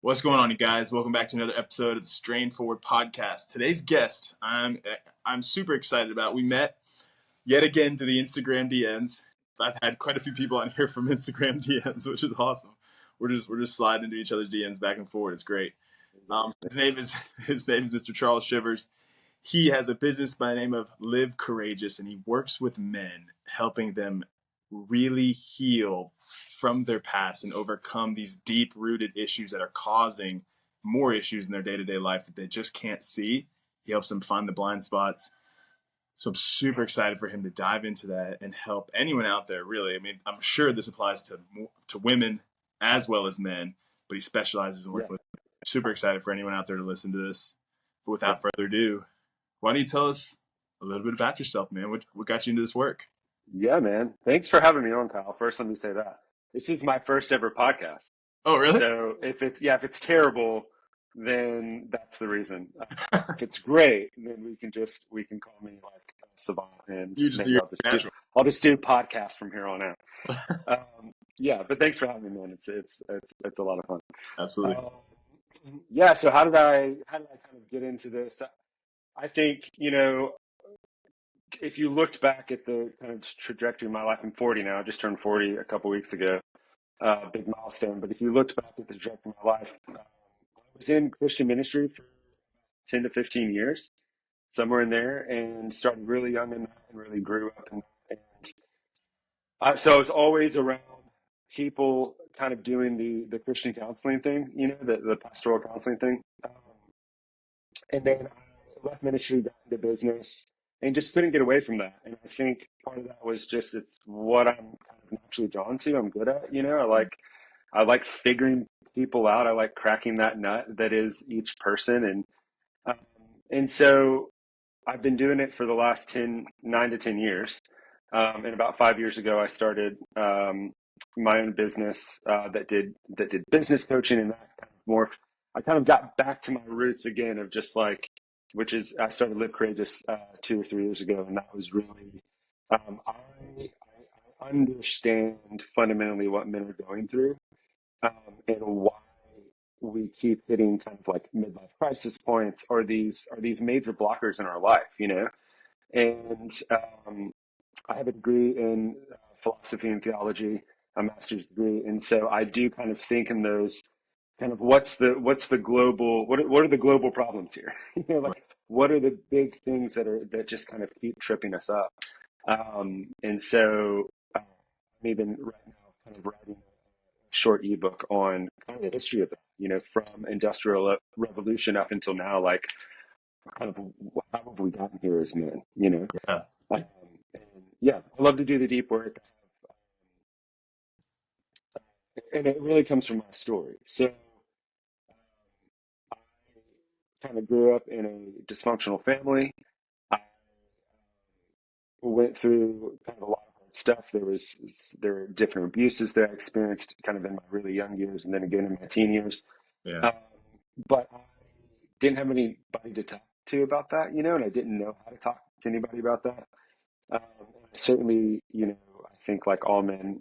What's going on, you guys? Welcome back to another episode of the Strain Forward podcast. Today's guest, I'm super excited about. We met yet again through the Instagram DMs. I've had quite a few people on here from Instagram DMs, which is awesome. We're just sliding into each other's DMs back and forth. It's great. His name is Mr. Charles Shivers. He has a business by the name of Live Courageous, and he works with men, helping them really heal from their past and overcome these deep-rooted issues that are causing more issues in their day-to-day life that they just can't see. He helps them find the blind spots. So I'm super excited for him to dive into that and help anyone out there, really. I mean, I'm sure this applies to women as well as men, but he specializes in working with men. Super excited for anyone out there to listen to this. But without further ado, why don't you tell us a little bit about yourself, man? What got you into this work? Yeah, man. Thanks for having me on, Kyle. First, let me say that this is my first ever podcast. Oh, really? So if it's terrible, then that's the reason. If it's great, then we can call me like Savant, and maybe I'll just do podcasts from here on out. Yeah, but thanks for having me, man. It's a lot of fun. Absolutely. Yeah. So how did I kind of get into this? I think, if you looked back at the kind of trajectory of my life, I'm 40 now. I just turned 40 a couple weeks ago. Big milestone. But if you looked back at the trajectory of my life, I was in Christian ministry for 10 to 15 years, somewhere in there, and started really young in that and really grew up in that. And so I was always around people kind of doing the Christian counseling thing, the pastoral counseling thing. And then I left ministry, got into business, and just couldn't get away from that. And I think part of that was just it's what I'm kind of naturally drawn to. I'm good at, I like figuring people out. I like cracking that nut that is each person. And so I've been doing it for the last 9 to 10 years. And about 5 years ago, I started my own business that did business coaching, and that kind of more. I kind of got back to my roots again of just like, which is I started Live Courageous 2 or 3 years ago, and that was really I understand fundamentally what men are going through, and why we keep hitting kind of like midlife crisis points or these major blockers in our life. And I have a degree in philosophy and theology, a master's degree, and so I do kind of think in those kind of what's the global what are the global problems here? Like what are the big things that just kind of keep tripping us up? And so I'm even right now kind of writing a short ebook on kind of the history of that, from industrial revolution up until now, like kind of how have we gotten here as men, Yeah. and yeah, I love to do the deep work, and it really comes from my story. So I kind of grew up in a dysfunctional family. I went through kind of a lot of hard stuff. There were different abuses that I experienced kind of in my really young years, and then again in my teen years. Yeah. But I didn't have anybody to talk to about that, and I didn't know how to talk to anybody about that. Certainly, I think like all men,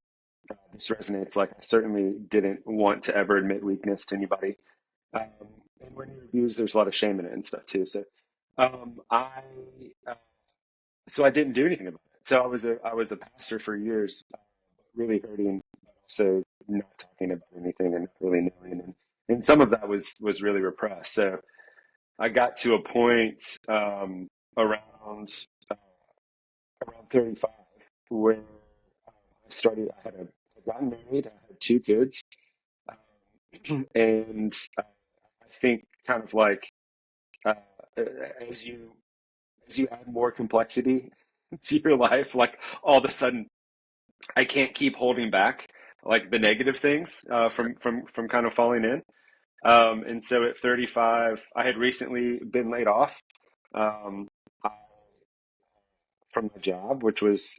this resonates. Like I certainly didn't want to ever admit weakness to anybody. And when you're abused, there's a lot of shame in it and stuff too. So, I uh, so I didn't do anything about it. So I was a pastor for years, really hurting, but also not talking about anything and not really knowing. And some of that was really repressed. So I got to a point around uh, around 35 where I had gotten married, I had 2 kids, and I think kind of like uh, as you add more complexity to your life, like all of a sudden I can't keep holding back like the negative things from kind of falling in. And so at 35, I had recently been laid off. Um, I, from my job, which was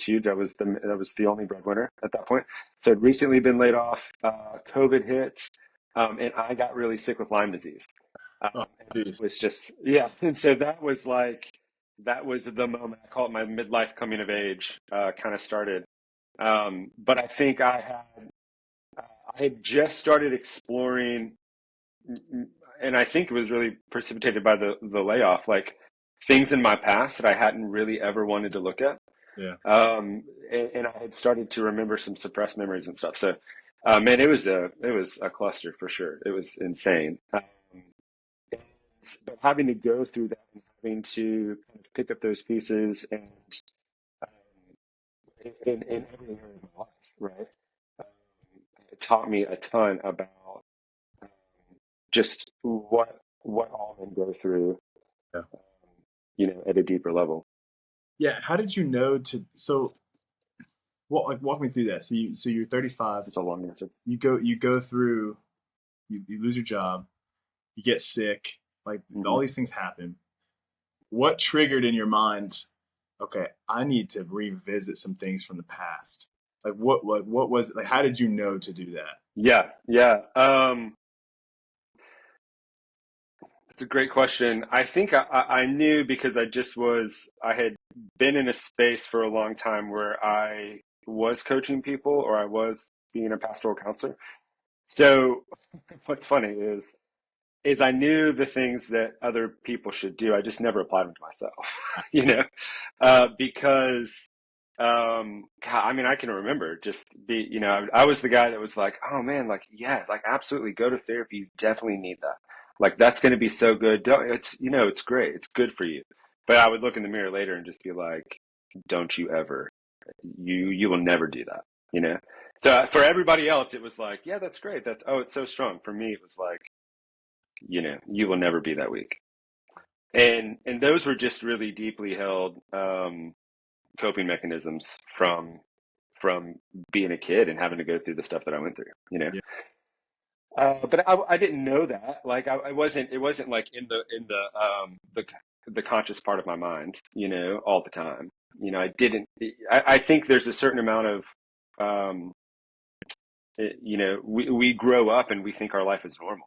huge. I was the only breadwinner at that point. So I'd recently been laid off. COVID hit, and I got really sick with Lyme disease. Oh, And geez. it was just yeah. And so that was the moment. I call it my midlife coming of age. Kind of started. But I think I had just started exploring and I think it was really precipitated by the layoff, like things in my past that I hadn't really ever wanted to look at. Yeah. And I had started to remember some suppressed memories and stuff. So, man, it was a cluster for sure. It was insane. And, but having to go through that and having to kind of pick up those pieces and in every area of my life, right? Um, it taught me a ton about um, just what all men go through, Yeah. um, at a deeper level. Yeah. How did you know to walk me through that. So you're 35. It's a long answer. You go through you lose your job, you get sick, like all Hmm. these things happen. What triggered in your mind, okay, I need to revisit some things from the past? What was it? Like how did you know to do that? Yeah, yeah. It's a great question. I think I knew because I had been in a space for a long time where I was coaching people or I was being a pastoral counselor. So what's funny is I knew the things that other people should do. I just never applied them to myself, because, God, I mean, I can remember I was the guy that was like, oh man, like, yeah, like absolutely go to therapy. You definitely need that. Like, that's going to be so good. It's great. It's good for you. But I would look in the mirror later and just be like, don't you ever, you will never do that, you know? So for everybody else, it was like, yeah, that's great. It's so strong. For me, it was like, you will never be that weak. And those were just really deeply held coping mechanisms from being a kid and having to go through the stuff that I went through. Yeah. But I didn't know that. Like I wasn't. It wasn't like in the conscious part of my mind. All the time. I didn't. I think there's a certain amount of we grow up and we think our life is normal.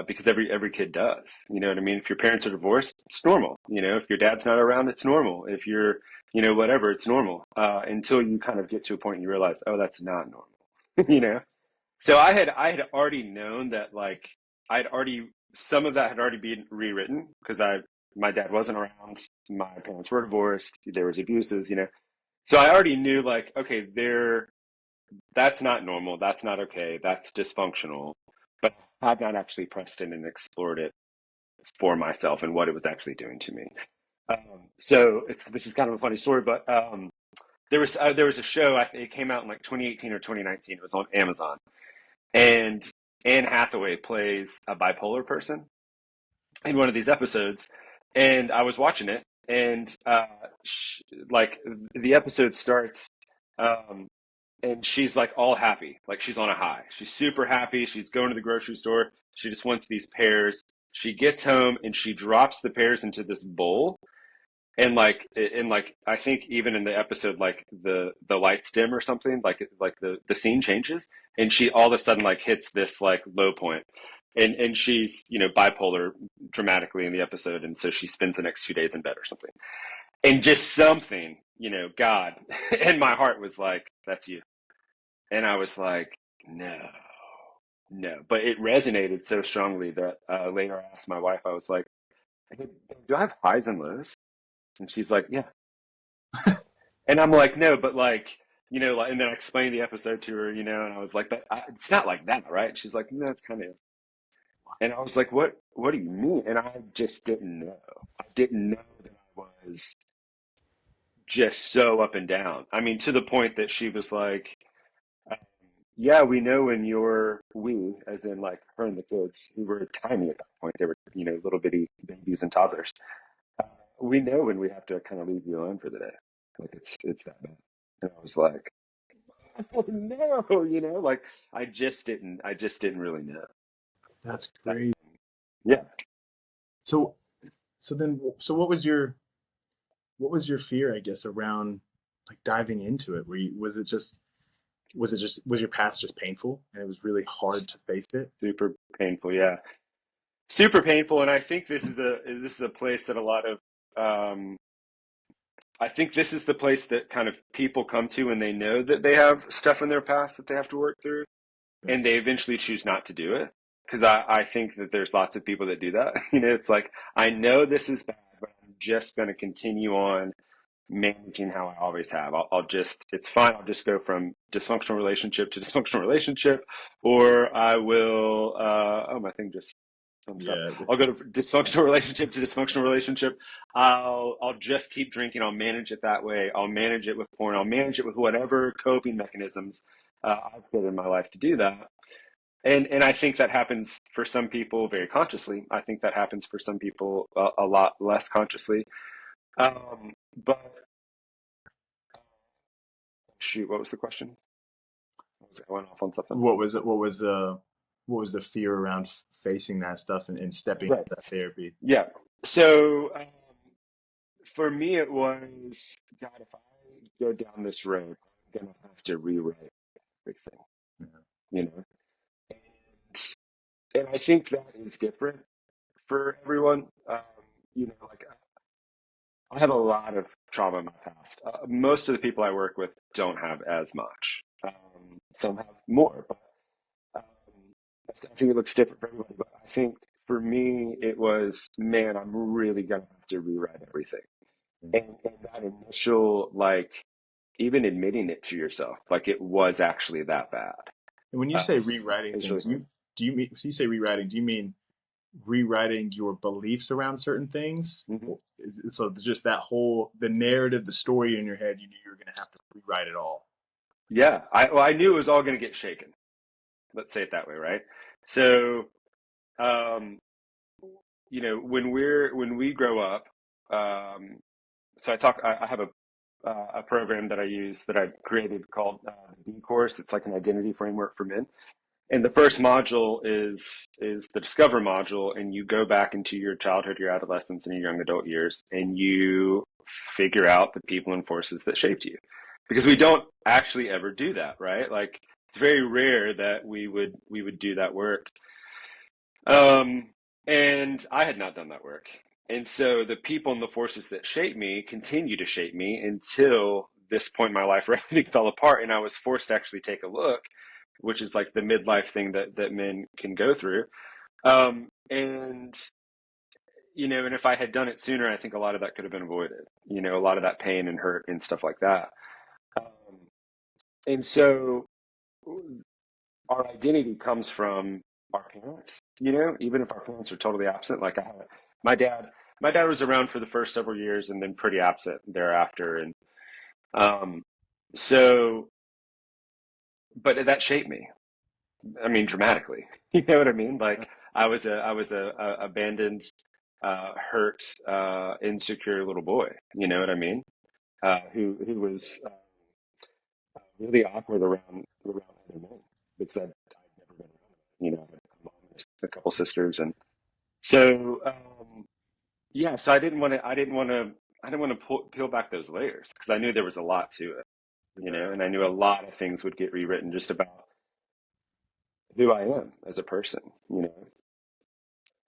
Because every kid does. You know what I mean? If your parents are divorced, it's normal. If your dad's not around, it's normal. If you're, whatever, it's normal. Until you kind of get to a point and you realize, oh, that's not normal. you know? So I had already known that like some of that had already been rewritten because my dad wasn't around, my parents were divorced, there was abuses. So I already knew like, okay, that's not normal, that's not okay, that's dysfunctional. But I had not actually pressed in and explored it for myself and what it was actually doing to me. So this is kind of a funny story, but there was a show. It came out in like 2018 or 2019. It was on Amazon, and Anne Hathaway plays a bipolar person in one of these episodes. And I was watching it, and like the episode starts, um, and she's like all happy, like she's on a high. She's super happy. She's going to the grocery store. She just wants these pears. She gets home and she drops the pears into this bowl. And I think even in the episode, like the lights dim or something, like the scene changes, and she all of a sudden like hits this like low point, and she's bipolar dramatically in the episode, and so she spends the next 2 days in bed or something, and just something, God, and my heart was like, that's you. And I was like, no, no. But it resonated so strongly that later I asked my wife, I was like, hey, do I have highs and lows? And she's like, yeah. And I'm like, no, but like, like, and then I explained the episode to her, and I was like, but it's not like that, right? She's like, no, it's kind of. And I was like, what do you mean? And I just didn't know. I didn't know that I was just so up and down. I mean, to the point that she was like, Um, yeah, we know when we, as in like her and the kids, who were tiny at that point, they were, little bitty babies and toddlers. Uh, we know when we have to kind of leave you alone for the day. Like it's that bad. And I was like, oh no, like I just didn't really know. That's Uh, great. yeah, So so what was your fear, I guess, around like diving into it? Was your past just painful and it was really hard to face it? super painful. Yeah, super painful. And I think this is a place that a lot of um, I think this is the place that kind of people come to when they know that they have stuff in their past that they have to work through, Yeah. and they eventually choose not to do it. because I think that there's lots of people that do that. It's like, I know this is bad, but I'm just going to continue on managing how I always have. I'll just, it's fine. I'll just go from dysfunctional relationship to dysfunctional relationship, or I will, oh, my thing just thumbs up. Yeah. I'll go to dysfunctional relationship to dysfunctional relationship. I'll just keep drinking. I'll manage it that way. I'll manage it with porn. I'll manage it with whatever coping mechanisms I've put in my life to do that. And I think that happens for some people very consciously. I think that happens for some people a lot less consciously. But shoot, what was the question? I went off on something. What was it? What was the fear around facing that stuff and stepping Right. into that therapy? Yeah. So for me, it was, God, if I go down this road, I'm gonna have to rewrite everything. Yeah. You know, and I think that is different for everyone. Like, I have a lot of trauma in my past. Most of the people I work with don't have as much. Some have more, but um, I think it looks different for everybody. But I think for me, it was, man, I'm really gonna have to rewrite everything. And that initial, like, even admitting it to yourself, like it was actually that bad, And when you say rewriting is really things, hard. do you mean, so you say rewriting, do you mean rewriting your beliefs around certain things? Hmm. So just that whole, the narrative, the story in your head, you knew you were going to have to rewrite it all. Yeah, I knew it was all going to get shaken. Let's say it that way, right? So, um, when we grow up, um, so I have a program that I use that I created called the B course. It's like an identity framework for men. And the first module is the discover module, and you go back into your childhood, your adolescence, and your young adult years, and you figure out the people and forces that shaped you. Because we don't actually ever do that, right? Like, it's very rare that we would do that work. Um, and I had not done that work. And so the people and the forces that shape me continue to shape me until this point in my life where everything fell apart and I was forced to actually take a look, which is like the midlife thing that men can go through. And and if I had done it sooner, I think a lot of that could have been avoided. A lot of that pain and hurt and stuff like that. Um, and so our identity comes from our parents, even if our parents are totally absent. Like, my dad, my dad was around for the first several years and then pretty absent thereafter. And um, so, but that shaped me. I mean, dramatically. You know what I mean? Like, I was a abandoned, hurt, insecure little boy. You know what I mean? Who was really awkward around other men because I'd never been around them. I had a mom and a couple sisters, and so yeah. So I didn't want to peel back those layers because I knew there was a lot to it. Yeah. And I knew a lot of things would get rewritten just about who I am as a person.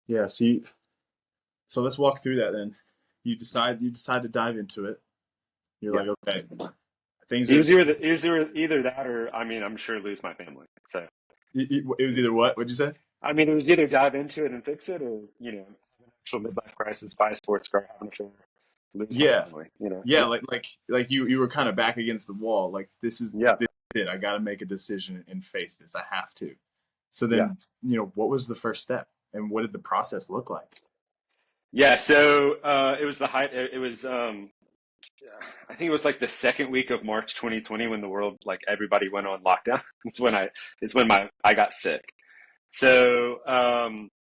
Yeah. So let's walk through that then. You decide to dive into it. You're Yeah. like, okay, things It are. was either that, or, I mean, I'm sure lose my family. So It was either what? What'd you say? I mean, it was either dive into it and fix it, or have an actual midlife crisis, buy a sports car, have an affair, lose my Yeah. family. Yeah. Like you were kind of back against the wall. Like Yeah, this is it. I got to make a decision and face this. I have to. So yeah, then, what was the first step, and what did the process look like? yeah. So it was the height. It was I think it was like the second week of March 2020 when the world, like, everybody went on lockdown. It's when I got sick. So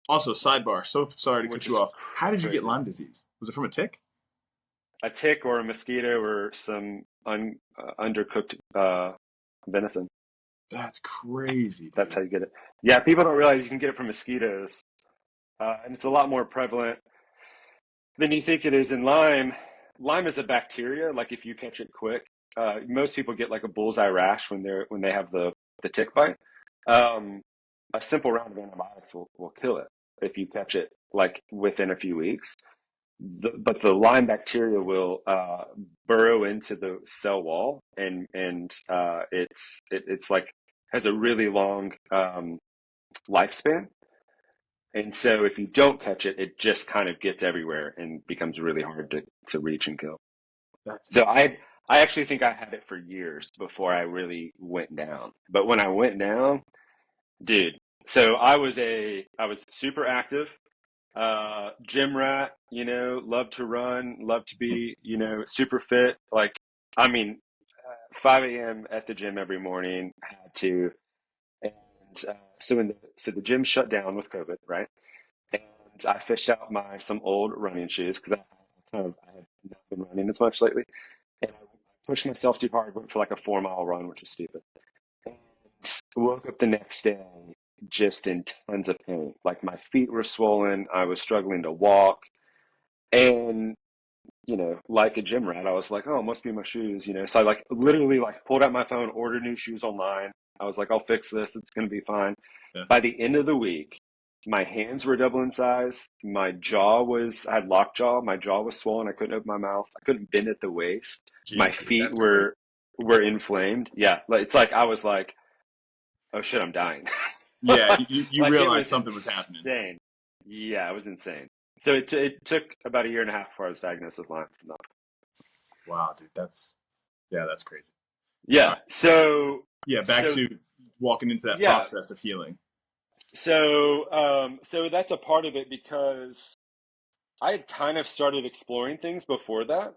Also, sidebar. So sorry to cut which you is off. How did you get crazy. Lyme disease? Was it from a tick? A tick or a mosquito or some undercooked venison. That's crazy, That's dude. how you get it. Yeah, people don't realize you can get it from mosquitoes, and it's a lot more prevalent than you think it is in Lyme. Lyme is a bacteria. Like, if you catch it quick, most people get like a bullseye rash when they have the tick bite. Um, a simple round of antibiotics will kill it if you catch it like within a few weeks. But the Lyme bacteria will burrow into the cell wall, and it's like has a really long lifespan. And so if you don't catch it, it just kind of gets everywhere and becomes really hard to reach and kill. That's So insane. I actually think I had it for years before I really went down. But when I went down, dude, so I was super active, gym rat, loved to run, loved to be, super fit. Like, I mean, 5 a.m. at the gym every morning, had to. And so the gym shut down with COVID, right? And I fished out my some old running shoes because I had not been running as much lately, and I pushed myself too hard. Went for like a 4 mile run, which is stupid. And woke up the next day just in tons of pain. Like my feet were swollen. I was struggling to walk, and like a gym rat, I was like, oh, it must be my shoes. So I like literally like pulled out my phone, ordered new shoes online. I was like, I'll fix this. It's gonna be fine. Yeah. By the end of the week, my hands were double in size. I had lockjaw. My jaw was swollen. I couldn't open my mouth. I couldn't bend at the waist. My Jeez, dude, feet that's crazy. were inflamed. Yeah, it's like I was like, oh shit, I'm dying. Yeah, you Like it realized was something was happening. insane. Yeah, it was insane. So it took about a year and a half before I was diagnosed with Lyme. Wow, dude, that's crazy. All Yeah. right. Yeah, back So to walking into that yeah. process of healing. So that's a part of it because I had kind of started exploring things before that.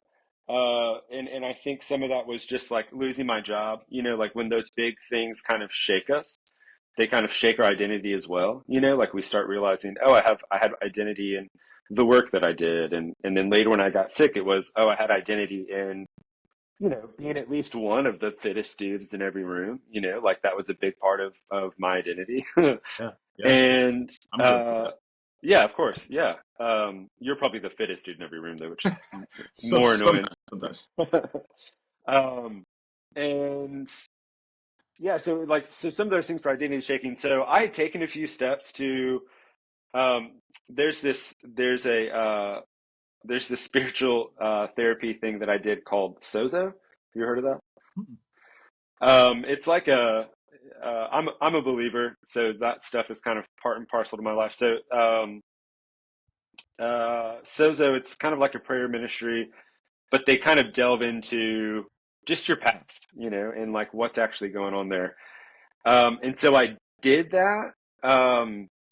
And I think some of that was just like losing my job, like when those big things kind of shake us, they kind of shake our identity as well. Like we start realizing, oh, I had identity in the work that I did. And then later when I got sick, it was, oh, I had identity in being at least one of the fittest dudes in every room, like that was a big part of my identity. Yeah, yeah, And I'm guilty of that. yeah, of course, yeah. You're probably the fittest dude in every room, though, which is more annoying. Sometimes. um, and yeah, so some of those things for identity shaking. So I had taken a few steps to. There's this. There's this spiritual therapy thing that I did called Sozo. Have you heard of that? Mm. It's like I'm a believer, so that stuff is kind of part and parcel to my life. So Sozo, it's kind of like a prayer ministry, but they kind of delve into just your past, and like what's actually going on there. And so I did that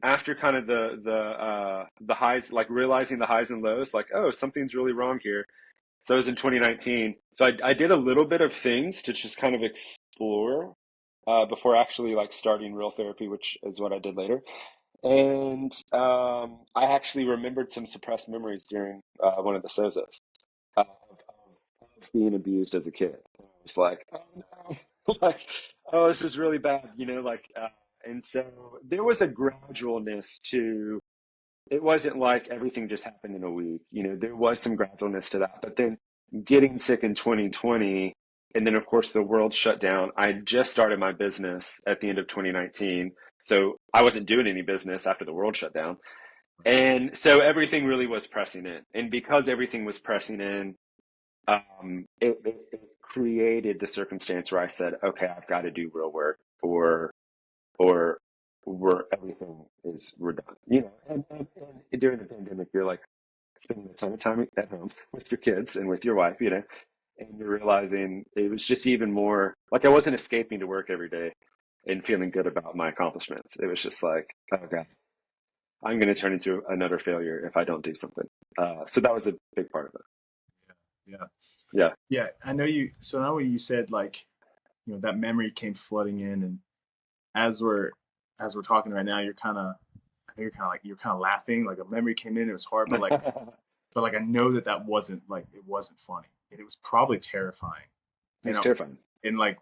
after kind of the highs, like realizing the highs and lows, like, oh, something's really wrong here. So it was in 2019. So I did a little bit of things to just kind of explore before actually like starting real therapy, which is what I did later. And I actually remembered some suppressed memories during one of the Sozos of being abused as a kid. And I was like, oh no, like, oh, this is really bad, and so there was a gradualness to it wasn't like everything just happened in a week. There was some gradualness to that. But then getting sick in 2020, and then of course the world shut down. I just started my business at the end of 2019. So I wasn't doing any business after the world shut down. And so everything really was pressing in. And because everything was pressing in, it created the circumstance where I said, okay, I've got to do real work or where everything is we're done. And during the pandemic, you're like spending a ton of time at home with your kids and with your wife, and you're realizing it was just even more like I wasn't escaping to work every day and feeling good about my accomplishments. It was just like, oh god, I'm going to turn into another failure if I don't do something. So that was a big part of it. Yeah, Yeah. yeah. I know you. So now when you said like, that memory came flooding in, and as we're as we're talking right now, I think you're kind of laughing. Like a memory came in, it was hard, but like I know that wasn't like it wasn't funny, and it was probably terrifying. It's And I, terrifying. and like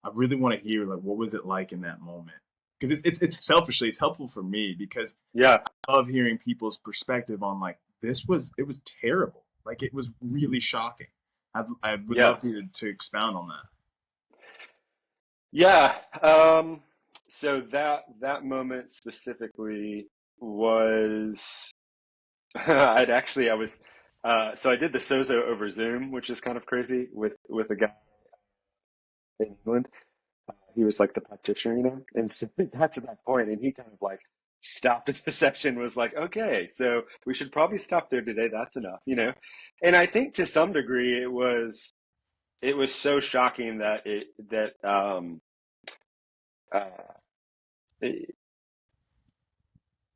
I really want to hear like what was it like in that moment, because it's selfishly it's helpful for me because Yeah. I love hearing people's perspective on like it was terrible, like it was really shocking. I would Yeah. love for you to expound on that. Yeah. So that moment specifically was I was so I did the Sozo over Zoom, which is kind of crazy with a guy in England. He was like the practitioner, and so we got to that point, and he kind of like stopped at the session was like, okay, so we should probably stop there today. That's enough, you know? And I think to some degree it was so shocking that uh, it,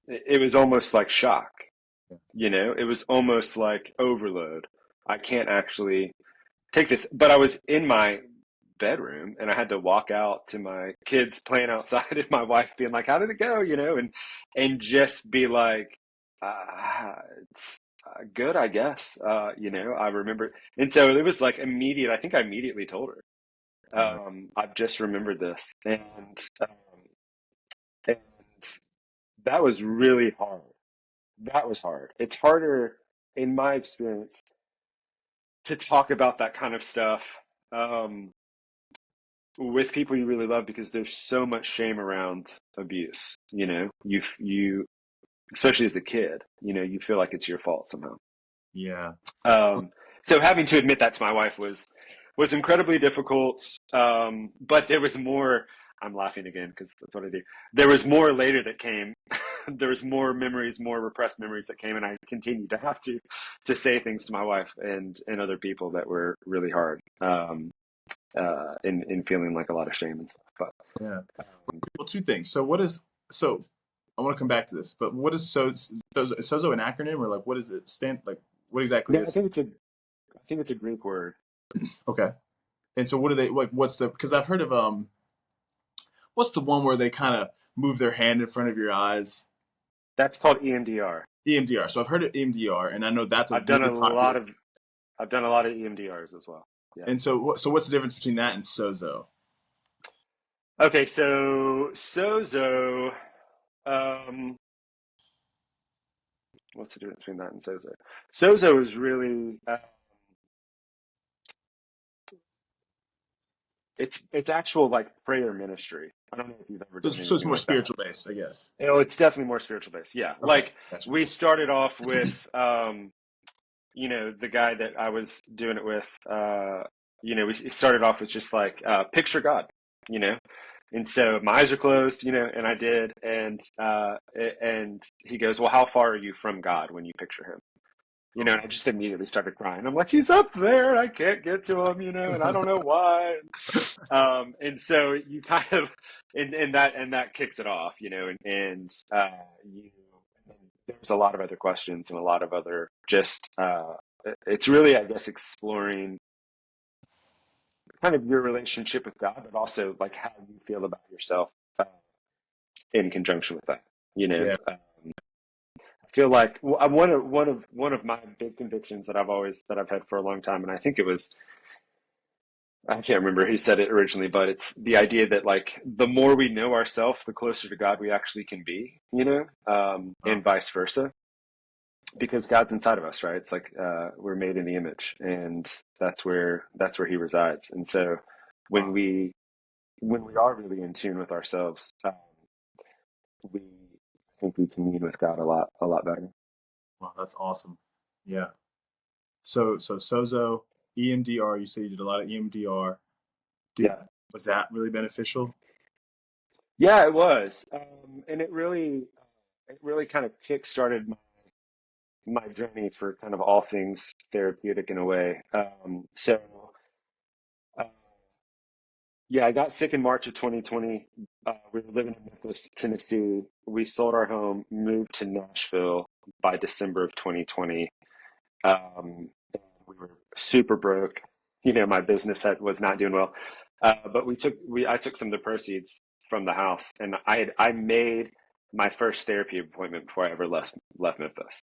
it was almost like shock, you know? It was almost like overload. I can't actually take this, but I was in my bedroom and I had to walk out to my kids playing outside and my wife being like, how did it go? You know, and just be like, it's good, I guess. You know, I remember. And so it was like immediate. I think I immediately told her, Right. I've just remembered this. And that was really hard. That was hard. It's harder in my experience to talk about that kind of stuff. Um, with people you really love because there's so much shame around abuse. You know, you especially as a kid, you know, you feel like it's your fault somehow. Yeah. Um, so having to admit that to my wife was incredibly difficult. But there was more. I'm laughing again because that's what I do. There was more later that came. There was more memories, more repressed memories that came, and I continued to have to say things to my wife and other people that were really hard. In feeling like a lot of shame and stuff. But Yeah. um, Well, two things. So what is so? I want to come back to this, but what is Sozo an acronym or like what is it stand like? What exactly no, is? I think it's a Greek word. Okay. And so what do they like? What's the? Because I've heard of what's the one where they kind of move their hand in front of your eyes? That's called EMDR. EMDR. So I've heard of EMDR, and I know that's a I've done really a popular. lot of I've done a lot of EMDRs as well. Yeah. And so what's the difference between that and Sozo? Okay, so Sozo, um, what's the difference between that and Sozo? Sozo is really it's actual like prayer ministry. I don't know if you've ever So done so it's anything more like that. spiritual based, I guess. You know, it's definitely more spiritual based. Yeah, Okay, like gotcha. we started off with you know, the guy that I was doing it with, you know, we started off with just like picture God, you know, and so my eyes are closed, you know, and I did, and he goes, well, how far are you from God when you picture him? You know, and I just immediately started crying. I'm like, he's up there. I can't get to him, you know, and I don't know why. And so you kind of, and that kicks it off, you know, you, there's a lot of other questions and a lot of other just, it's really, I guess, exploring kind of your relationship with God, but also like how you feel about yourself in conjunction with that, you know. Yeah. I feel like one of my big convictions that I've had for a long time, and I think it was I can't remember who said it originally, but it's the idea that like the more we know ourselves, the closer to God we actually can be, you know, Oh, and vice versa, because God's inside of us, right? It's like we're made in the image, and that's where He resides. And so when wow. we when we are really in tune with ourselves, we I think we commune with God a lot better. Wow, that's awesome. Yeah. So Sozo, EMDR, you said you did a lot of EMDR. Did Yeah. Was that really beneficial? Yeah, it was, and it really kind of kick-started my journey for kind of all things therapeutic in a way. Uh, yeah, I got sick in March of 2020. We were living in Memphis, Tennessee. We sold our home, moved to Nashville by December of 2020. And we were super broke. You know, my business was not doing well. But I took some of the proceeds from the house, and I made my first therapy appointment before I ever left Memphis.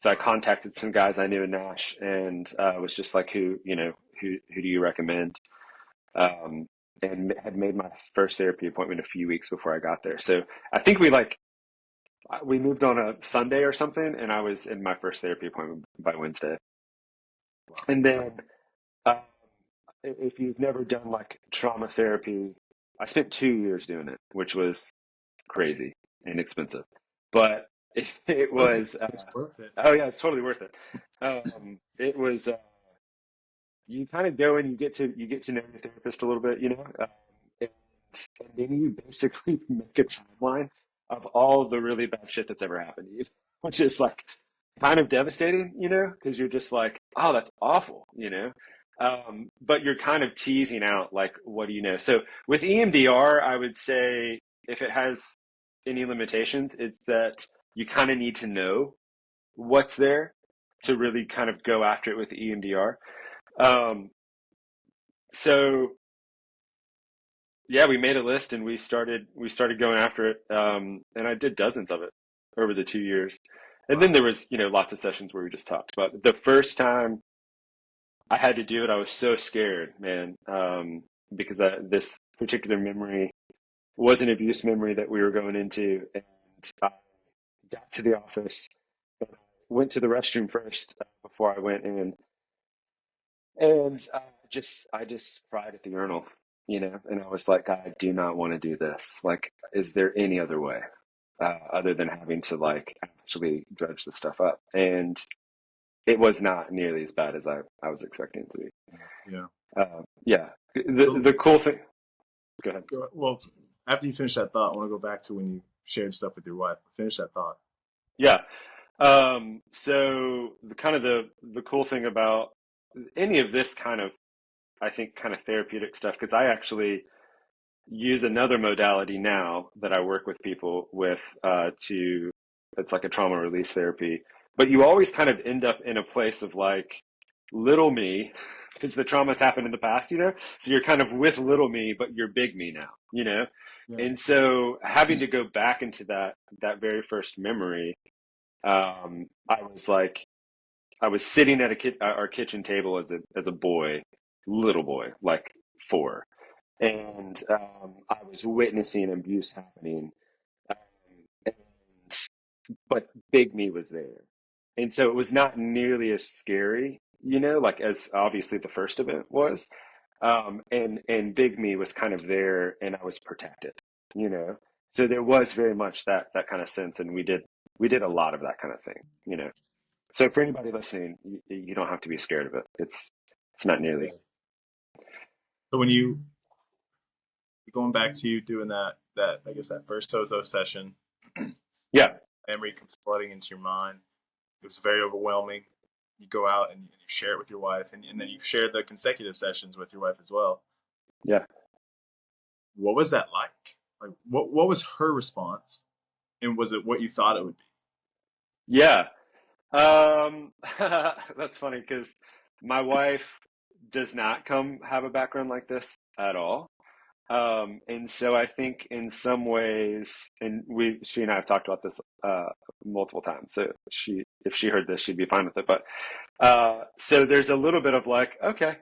So I contacted some guys I knew in Nash, and was just like, who do you recommend? Um, and had made my first therapy appointment a few weeks before I got there. So I think we moved on a Sunday or something, and I was in my first therapy appointment by Wednesday. Wow. And then, uh, if you've never done like trauma therapy, I spent 2 years doing it, which was crazy and expensive, but it Worth it. was, It's worth it. oh yeah, it's totally worth it. It was, you kind of go and you get to know your therapist a little bit, you know, and, and then you basically make a timeline of all the really bad shit that's ever happened to you, which is like kind of devastating, because you're just like, oh, that's awful, but you're kind of teasing out like, what do you know? So with EMDR, I would say if it has any limitations, it's that you kind of need to know what's there to really kind of go after it with EMDR. Um, so yeah, we made a list and we started going after it. And I did dozens of it over the 2 years. And then Wow. there was, lots of sessions where we just talked. But the first time I had to do it, I was so scared, man, because this particular memory was an abuse memory that we were going into. And I got to the office, and went to the restroom first before I went in, and I just cried at the urinal, and I was like, I do not want to do this. Like, is there any other way other than having to like actually dredge the stuff up? And it was not nearly as bad as I was expecting it to be. Yeah. Yeah. The So, cool thing. Go ahead. well, after you finish that thought, I want to go back to when you shared stuff with your wife. Finish that thought. Yeah. So the cool thing about any of this kind of, I think, kind of therapeutic stuff, because I actually use another modality now that I work with people with to it's like a trauma release therapy. But you always kind of end up in a place of like little me because the trauma's happened in the past, So you're kind of with little me, but you're big me now. Yeah. And so having to go back into that very first memory, I was like, I was sitting at our kitchen table as a boy, little boy, like 4, and I was witnessing abuse happening, um, and but Big Me was there, and so it was not nearly as scary, like as obviously the first event was, and Big Me was kind of there, and I was protected, you know. So there was very much that kind of sense, and we did a lot of that kind of thing. So for anybody listening, you don't have to be scared of it. It's not nearly. Yeah. So when you going back to you doing that I guess that first Toto session, Yeah, memory comes flooding into your mind. It was very overwhelming. You go out and you share it with your wife, and then you share the consecutive sessions with your wife as well. yeah, What was that like? Like, what was her response, and was it what you thought it would be? yeah. That's funny because my wife does not come have a background like this at all. And so I think in some ways, and she and I have talked about this multiple times. So if she heard this, she'd be fine with it. But so there's a little bit of like, okay,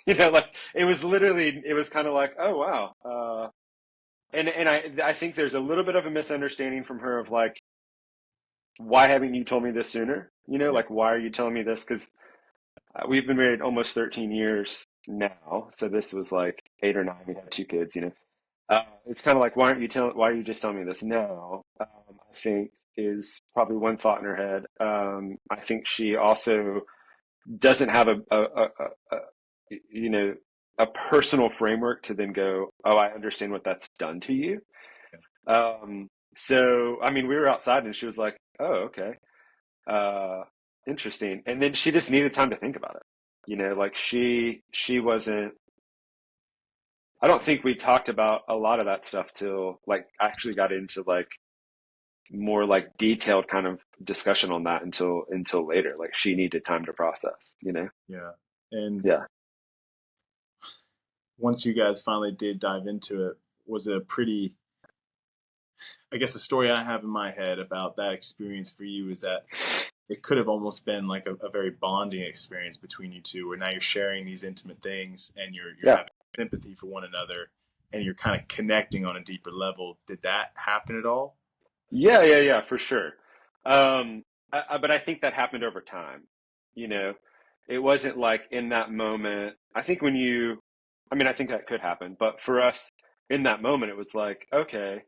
like it was kind of like, oh wow, and I think there's a little bit of a misunderstanding from her of like, why haven't you told me this sooner? Yeah. Like, why are you telling me this? Because we've been married almost 13 years now. So this was like 8 or 9. We had 2 kids. It's kind of like, why are you just telling me this now? I think is probably one thought in her head. I think she also doesn't have you know, a personal framework to then go, oh, I understand what that's done to you. So, I mean, we were outside and she was like, oh, okay. Uh, Interesting. And then she just needed time to think about it. Like she wasn't, I don't think we talked about a lot of that stuff till like actually got into like more like detailed kind of discussion on that until later. Like she needed time to process. Yeah. And Yeah. once you guys finally did dive into it, was it a pretty, I guess the story I have in my head about that experience for you is that it could have almost been like a very bonding experience between you two, where now you're sharing these intimate things and you're Yeah. having sympathy for one another and you're kind of connecting on a deeper level. Did that happen at all? Yeah, yeah, yeah, for sure. But I think that happened over time. You know, it wasn't like in that moment. I think I mean, I think that could happen, but for us in that moment, it was like, okay,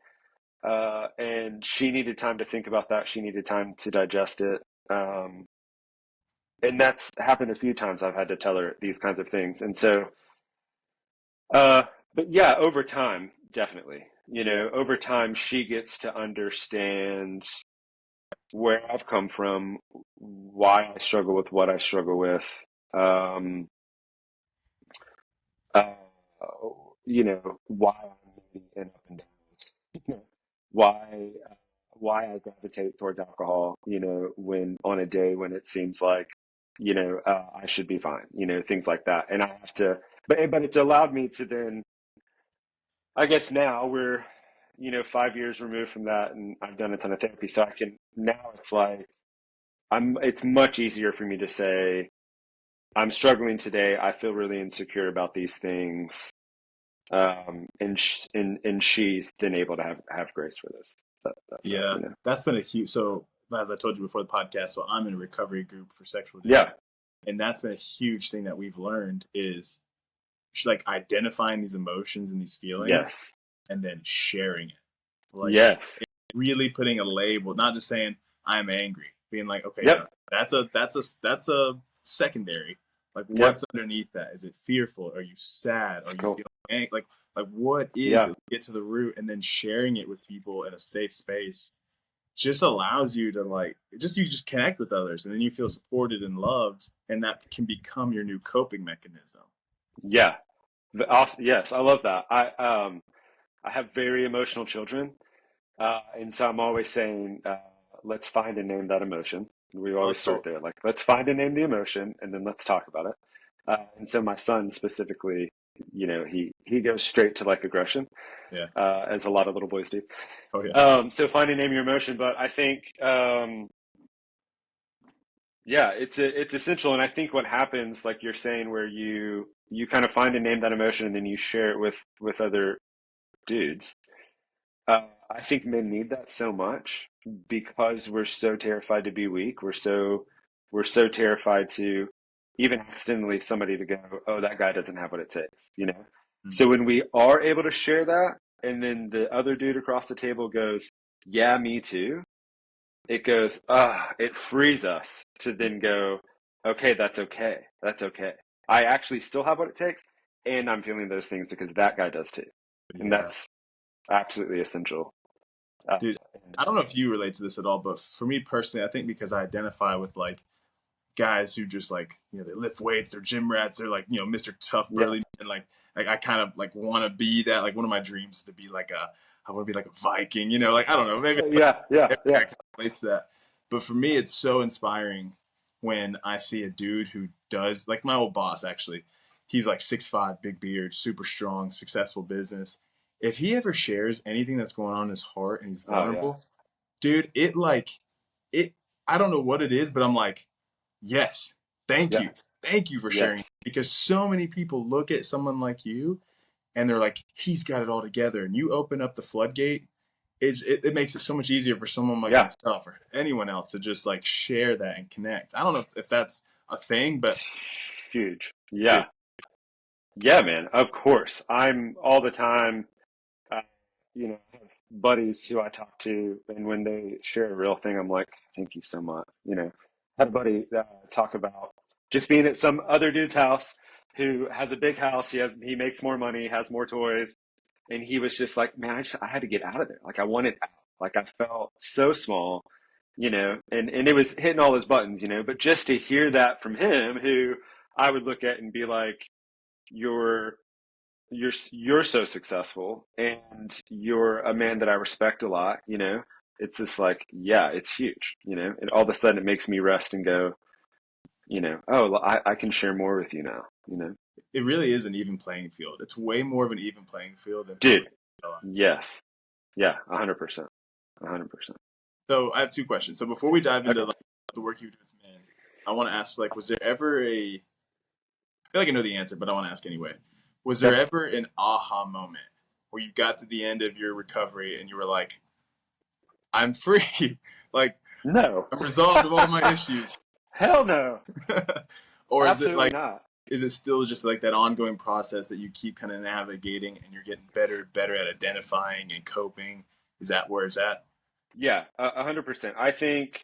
and she needed time to think about that. She needed time to digest it. Um, and that's happened a few times. I've had to tell her these kinds of things. And so, uh, but yeah, over time, definitely. over time, she gets to understand where I've come from, why I struggle with what I struggle with, um, uh, why I'm maybe in up and down, why why I gravitate towards alcohol, when on a day when it seems like, I should be fine, things like that. And I have to, but it's allowed me to then, I guess now we're, 5 years removed from that, and I've done a ton of therapy, so I can now. It's like it's much easier for me to say I'm struggling today. I feel really insecure about these things, and she's then able to have grace for this that stuff. Yeah, that's been a huge. So as I told you before the podcast, so I'm in a recovery group for sexual addiction, Yeah. and that's been a huge thing that we've learned is like identifying these emotions and these feelings, Yes. and then sharing it. Like Yes. really putting a label, not just saying I'm angry, being like, okay, no, Yep. that's a secondary. Like Yep. what's underneath that? Is it fearful? Are you sad? Are It's you cool. feeling like what is Yeah. it? Get to the root, and then sharing it with people in a safe space just allows you to you just connect with others, and then you feel supported and loved, and that can become your new coping mechanism. Yeah. Yes, I love that. I have very emotional children, and so I'm always saying, let's find and name that emotion. We always start Also, there, like let's find and name the emotion, and then let's talk about it. And so my son specifically, he goes straight to like aggression, yeah, as a lot of little boys do. oh yeah, So find and name your emotion, but I think, yeah, it's essential. And I think what happens, like you're saying, where you kind of find and name that emotion, and then you share it with other dudes. I think men need that so much because we're so terrified to be weak. We're so terrified to even accidentally somebody to go, oh, that guy doesn't have what it takes. mm, So when we are able to share that, and then the other dude across the table goes, yeah, me too. It goes, it frees us to yeah, then go, okay, that's okay. That's okay. I actually still have what it takes, and I'm feeling those things because that guy does too. And yeah. that's absolutely essential. Uh, Dude, I don't know if you relate to this at all, but for me personally, I think because I identify with guys who just they lift weights, they're gym rats, they're Mr. Tough yeah, Burly, and like I kind of want to be that. Like one of my dreams is to be I want to be like a Viking, like I don't know, maybe yeah, yeah, every guy yeah, kind of relates to that. But for me, it's so inspiring when I see a dude who does, like my old boss actually. He's like 6'5", big beard, super strong, successful business. If he ever shares anything that's going on in his heart and he's oh yeah, vulnerable, dude, it. I don't know what it is, but I'm like, yes, yeah, thank you for sharing. yes, Because so many people look at someone like you and they're like, he's got it all together, and you open up the floodgate. It makes it so much easier for someone like yeah, myself or anyone else to just share that and connect. I don't know if that's a thing, but it's huge. dude, Yeah, yeah, man. Of course, I'm all the time. Uh, I have buddies who I talk to, and when they share a real thing, I'm like, thank you so much. Had a buddy talk about just being at some other dude's house who has a big house. He makes more money, has more toys, and he was just like, man, I had to get out of there. Like I wanted out. Like I felt so small, and it was hitting all his buttons, but just to hear that from him, who I would look at and be like, you're you're so successful, and you're a man that I respect a lot. It's just like, yeah, it's huge. And all of a sudden it makes me rest and go, oh, well, I can share more with you now. it really is an even playing field. It's way more of an even playing field than people Dude, realize. yes. Yeah, 100%. 100%. So I have two questions. So before we dive into Okay. the work you do with men, I want to ask was there ever I feel like I know the answer, but I want to ask anyway. Was there Okay. ever an aha moment where you got to the end of your recovery and you were like, I'm free, like No. I'm resolved of all my issues, Hell no. or is it Absolutely not. still just like that ongoing process that you keep kind of navigating and you're getting better at identifying and coping? Is that where it's at? Yeah, 100%. I think,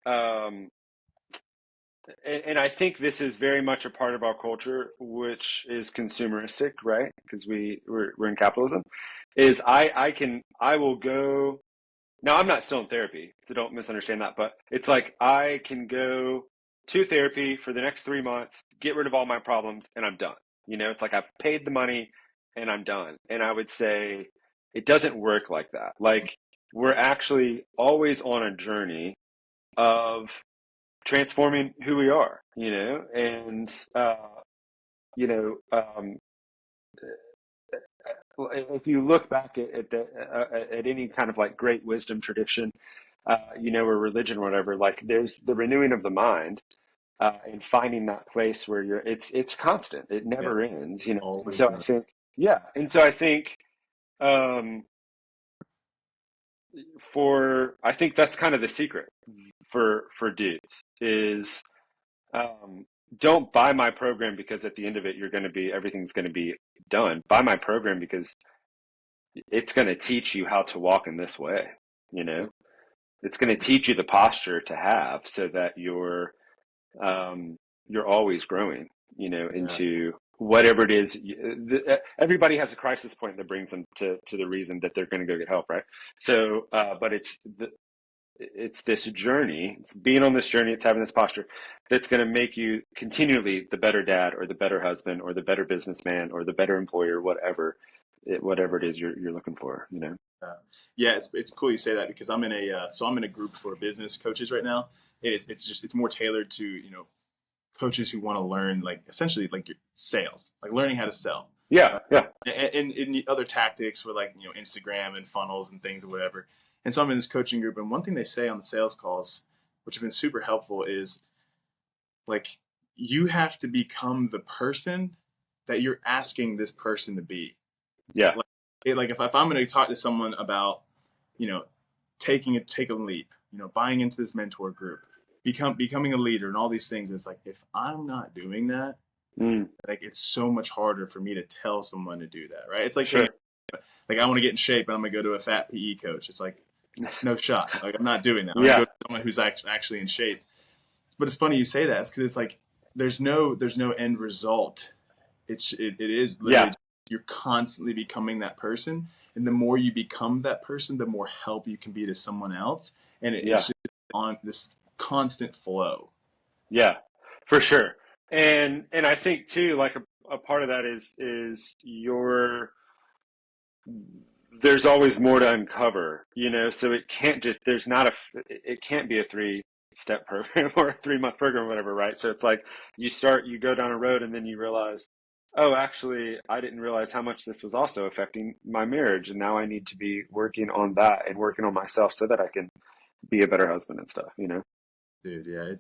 um, and I think this is very much a part of our culture, which is consumeristic, right? Because we're in capitalism. is I will go. Now, I'm not still in therapy, so don't misunderstand that, but it's like I can go to therapy for the next 3 months, get rid of all my problems, and I'm done. It's like I've paid the money and I'm done. And I would say it doesn't work like that. Like, we're actually always on a journey of transforming who we are, and, you know, um, if you look back at any kind of like great wisdom tradition, or religion or whatever, like there's the renewing of the mind, and finding that place where it's constant, it Yeah, never ends, And always so I growing. think, yeah, and so I think, um, I think that's kind of the secret for dudes is, um, don't buy my program because at the end of it everything's going to be done. Buy my program because it's going to teach you how to walk in this way. You know, it's going to teach you the posture to have so that you're always growing. Yeah, Into whatever it is. Everybody has a crisis point that brings them to the reason that they're going to go get help, right? So, but it's this journey. It's being on this journey. It's having this posture that's going to make you continually the better dad or the better husband or the better businessman or the better employer, whatever it is you're looking for. uh, yeah. It's cool you say that because I'm in a group for business coaches right now. And it's more tailored to coaches who want to learn like essentially like your sales, like learning how to sell, Yeah, yeah, and other tactics for like Instagram and funnels and things or whatever. And so I'm in this coaching group, and one thing they say on the sales calls, which have been super helpful, is like you have to become the person that you're asking this person to be. yeah, Like, if I'm going to talk to someone about you know take a leap, buying into this mentor group, becoming a leader, and all these things, it's like if I'm not doing that, mm, like it's so much harder for me to tell someone to do that, right? It's like taking sure, like I want to get in shape and I'm gonna go to a fat PE coach. It's like no shot. Like I'm not doing that. I'm gonna go yeah, to someone who's actually in shape. But it's funny you say that. It's because it's like there's no end result. It is literally yeah, you're constantly becoming that person, and the more you become that person, the more help you can be to someone else, and it's yeah, just on this constant flow. yeah, for sure. And I think too, like a part of that is there's always more to uncover, so it can't just, it can't be a 3-step program or a 3-month program or whatever, right? So it's like you go down a road and then you realize, oh, actually, I didn't realize how much this was also affecting my marriage. And now I need to be working on that and working on myself so that I can be a better husband and stuff. Dude, yeah,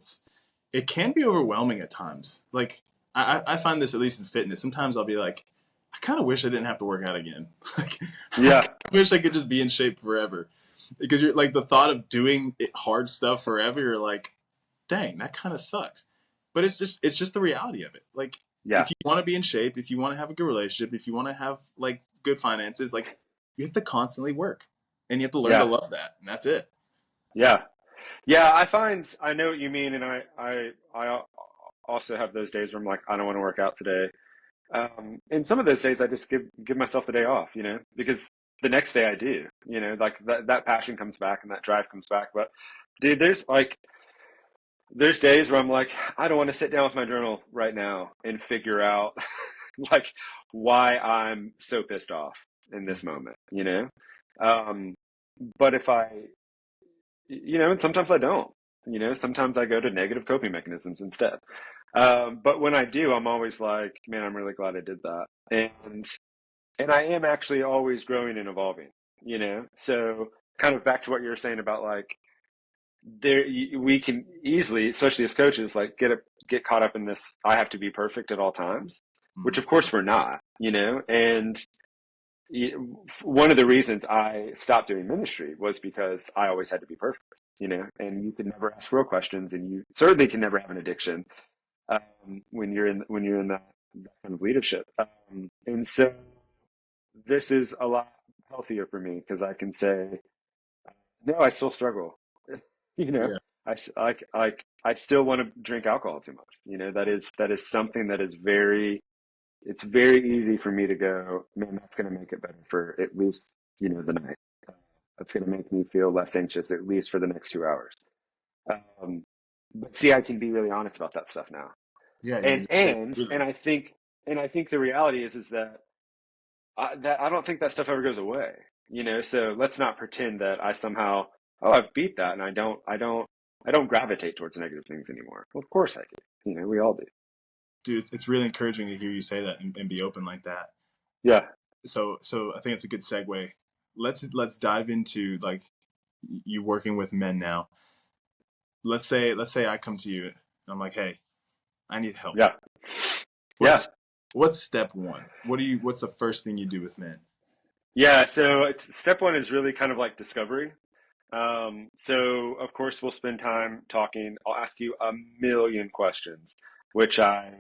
it can be overwhelming at times. Like I find this at least in fitness. Sometimes I'll be like, I kind of wish I didn't have to work out again. Like I Yeah, wish I could just be in shape forever. Because you're like the thought of doing hard stuff forever, you're like, dang, that kind of sucks. But it's just the reality of it. Like yeah, if you want to be in shape, if you want to have a good relationship, if you want to have like good finances, like you have to constantly work and you have to learn to yeah, love that, and that's it. yeah. Yeah, I know what you mean, and I also have those days where I'm like, I don't want to work out today. And some of those days I just give myself the day off, because the next day I do, like that passion comes back and that drive comes back. But dude, there's days where I'm like, I don't want to sit down with my journal right now and figure out like why I'm so pissed off in this moment. Um, but if and sometimes I don't, sometimes I go to negative coping mechanisms instead. But when I do, I'm always like, man, I'm really glad I did that. And I am actually always growing and evolving. So kind of back to what you were saying about like we can easily, especially as coaches, like get caught up in this. I have to be perfect at all times, which of course we're not. And one of the reasons I stopped doing ministry was because I always had to be perfect. And you can never ask real questions, and you certainly can never have an addiction when you're in that kind of leadership. And so this is a lot healthier for me because I can say, no, I still struggle. you know, Yeah. I still want to drink alcohol too much. That is something that is very it's very easy for me to go, man, that's going to make it better for at least, the night. Uh, that's going to make me feel less anxious, at least for the next 2 hours. Um, but see, I can be really honest about that stuff now. Yeah, And, you say and, and really. I think, and I think the reality is that I don't think that stuff ever goes away, so let's not pretend that I somehow, oh, I've beat that and I don't gravitate towards negative things anymore. Well, of course I do. We all do. Dude, it's really encouraging to hear you say that and be open like that. Yeah. So I think it's a good segue. Let's dive into like you working with men now. Let's say I come to you and I'm like, hey, I need help. Yeah. Yeah. What's what's step one? What's the first thing you do with men? Yeah. So step one is really kind of like discovery. So of course we'll spend time talking. I'll ask you a million questions, which I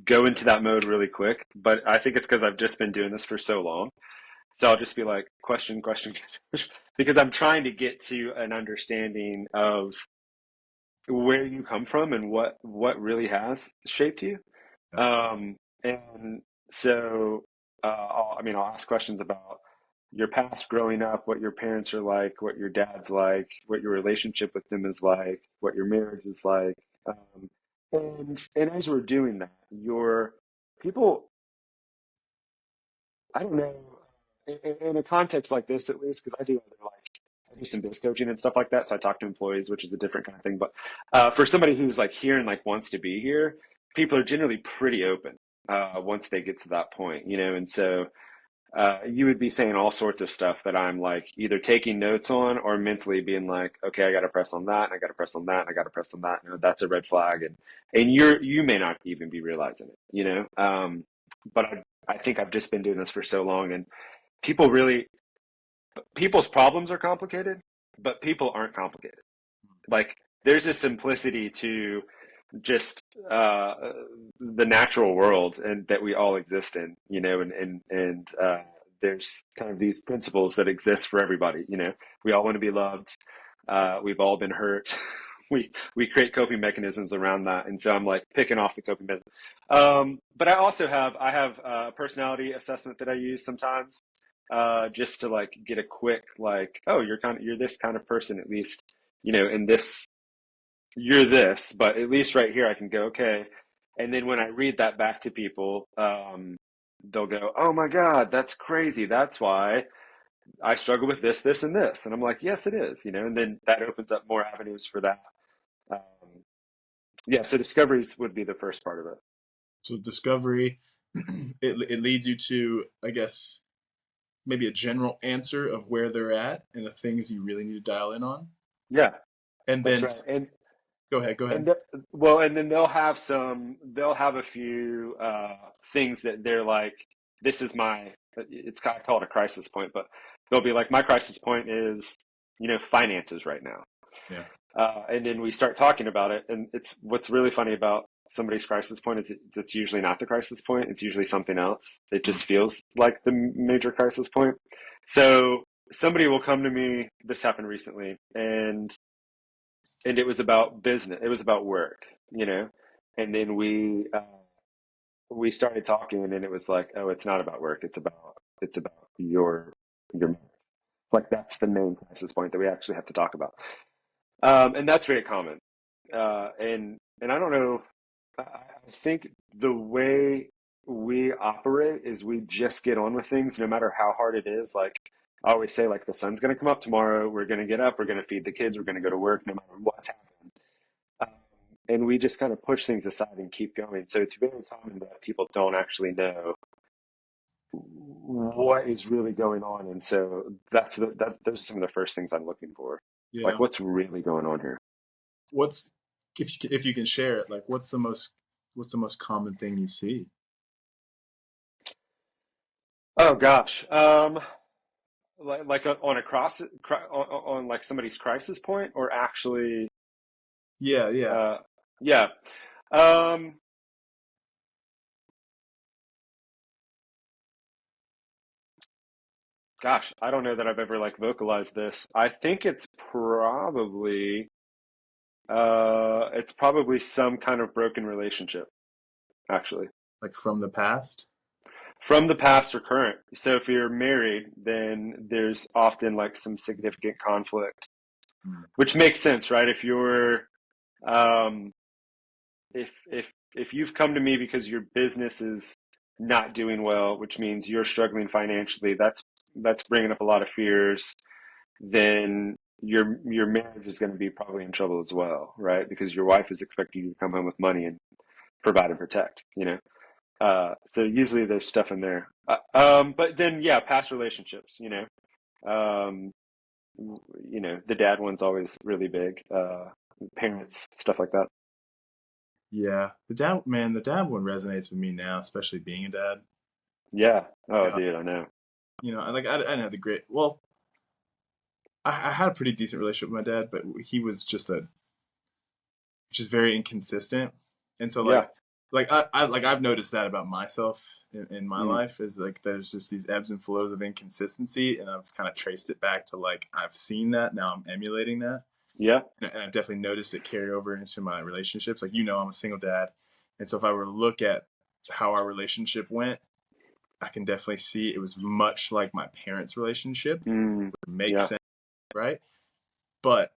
go into that mode really quick, but I think it's because I've just been doing this for so long. So I'll just be like, question, question, because I'm trying to get to an understanding of where you come from and what really has shaped you. And so, I'll ask questions about your past growing up, what your parents are like, what your dad's like, what your relationship with them is like, what your marriage is like. And as we're doing that, your people, I don't know, in a context like this, at least, because I do some biz coaching and stuff like that. So I talk to employees, which is a different kind of thing. But for somebody who's like here and like wants to be here, people are generally pretty open once they get to that point, And so you would be saying all sorts of stuff that I'm like either taking notes on or mentally being like, okay, I got to press on that, and I got to press on that, and I got to press on that. That's a red flag, and you may not even be realizing it. But I think I've just been doing this for so long, and people really people's problems are complicated, but people aren't complicated. Like there's a simplicity to just the natural world and that we all exist in, and there's kind of these principles that exist for everybody. We all want to be loved. We've all been hurt. We create coping mechanisms around that, and so I'm like picking off the coping mechanism. But I have a personality assessment that I use sometimes, just to like get a quick like, oh, you're this kind of person, at least, in this you're this, but at least right here I can go, okay. And then when I read that back to people, they'll go, oh my God, that's crazy. That's why I struggle with this, this, and this. And I'm like, yes, it is, and then that opens up more avenues for that. Um, yeah, so discoveries would be the first part of it. So discovery, it leads you to, I guess, maybe a general answer of where they're at and the things you really need to dial in on. Yeah, And that's then right. go ahead, go ahead. And then they'll have a few things that they're like, this is it's kind of called a crisis point, but they'll be like, my crisis point is, finances right now. Yeah. And then we start talking about it, and it's what's really funny about somebody's crisis point is it's usually not the crisis point. It's usually something else. It Mm. just feels like the major crisis point. So somebody will come to me. This happened recently, and it was about business. It was about work, And then we started talking, and it was like, oh, it's not about work. It's about your like that's the main crisis point that we actually have to talk about. And that's very common. And I don't know. I think the way we operate is we just get on with things, no matter how hard it is. Like I always say, like the sun's going to come up tomorrow. We're going to get up. We're going to feed the kids. We're going to go to work, no matter what's happening. Um, and we just kind of push things aside and keep going. So it's very common that people don't actually know what is really going on. And so those are some of the first things I'm looking for. Like Yeah. what's really going on here? What's if you can share it, like what's the most common thing you see? Oh gosh. Like on on like somebody's crisis point or actually, Yeah, yeah. uh, yeah. Um, Gosh, I don't know that I've ever like vocalized this. I think it's probably some kind of broken relationship, actually. Like from the past. from the past or current. So if you're married, then there's often like some significant conflict, Mm. which makes sense, right? If you're um, if you've come to me because your business is not doing well, which means you're struggling financially, that's bringing up a lot of fears. Then your marriage is going to be probably in trouble as well, right? Because your wife is expecting you to come home with money and provide and protect, you know. So usually there's stuff in there. But then yeah, past relationships, um, the dad one's always really big. Parents, stuff like that. Yeah, the dad one resonates with me now, especially being a dad. Yeah. Oh, Yeah, dude, I know. I didn't have the great. Well, I had a pretty decent relationship with my dad, but he was just very inconsistent, and so Yeah. I've noticed that about myself in my Mm, life is like there's just these ebbs and flows of inconsistency, and I've kind of traced it back to like I've seen that now I'm emulating that, yeah. and I've definitely noticed it carry over into my relationships. Like I'm a single dad, and so if I were to look at how our relationship went, I can definitely see it was much like my parents' relationship. Mm, It makes yeah. sense, right? But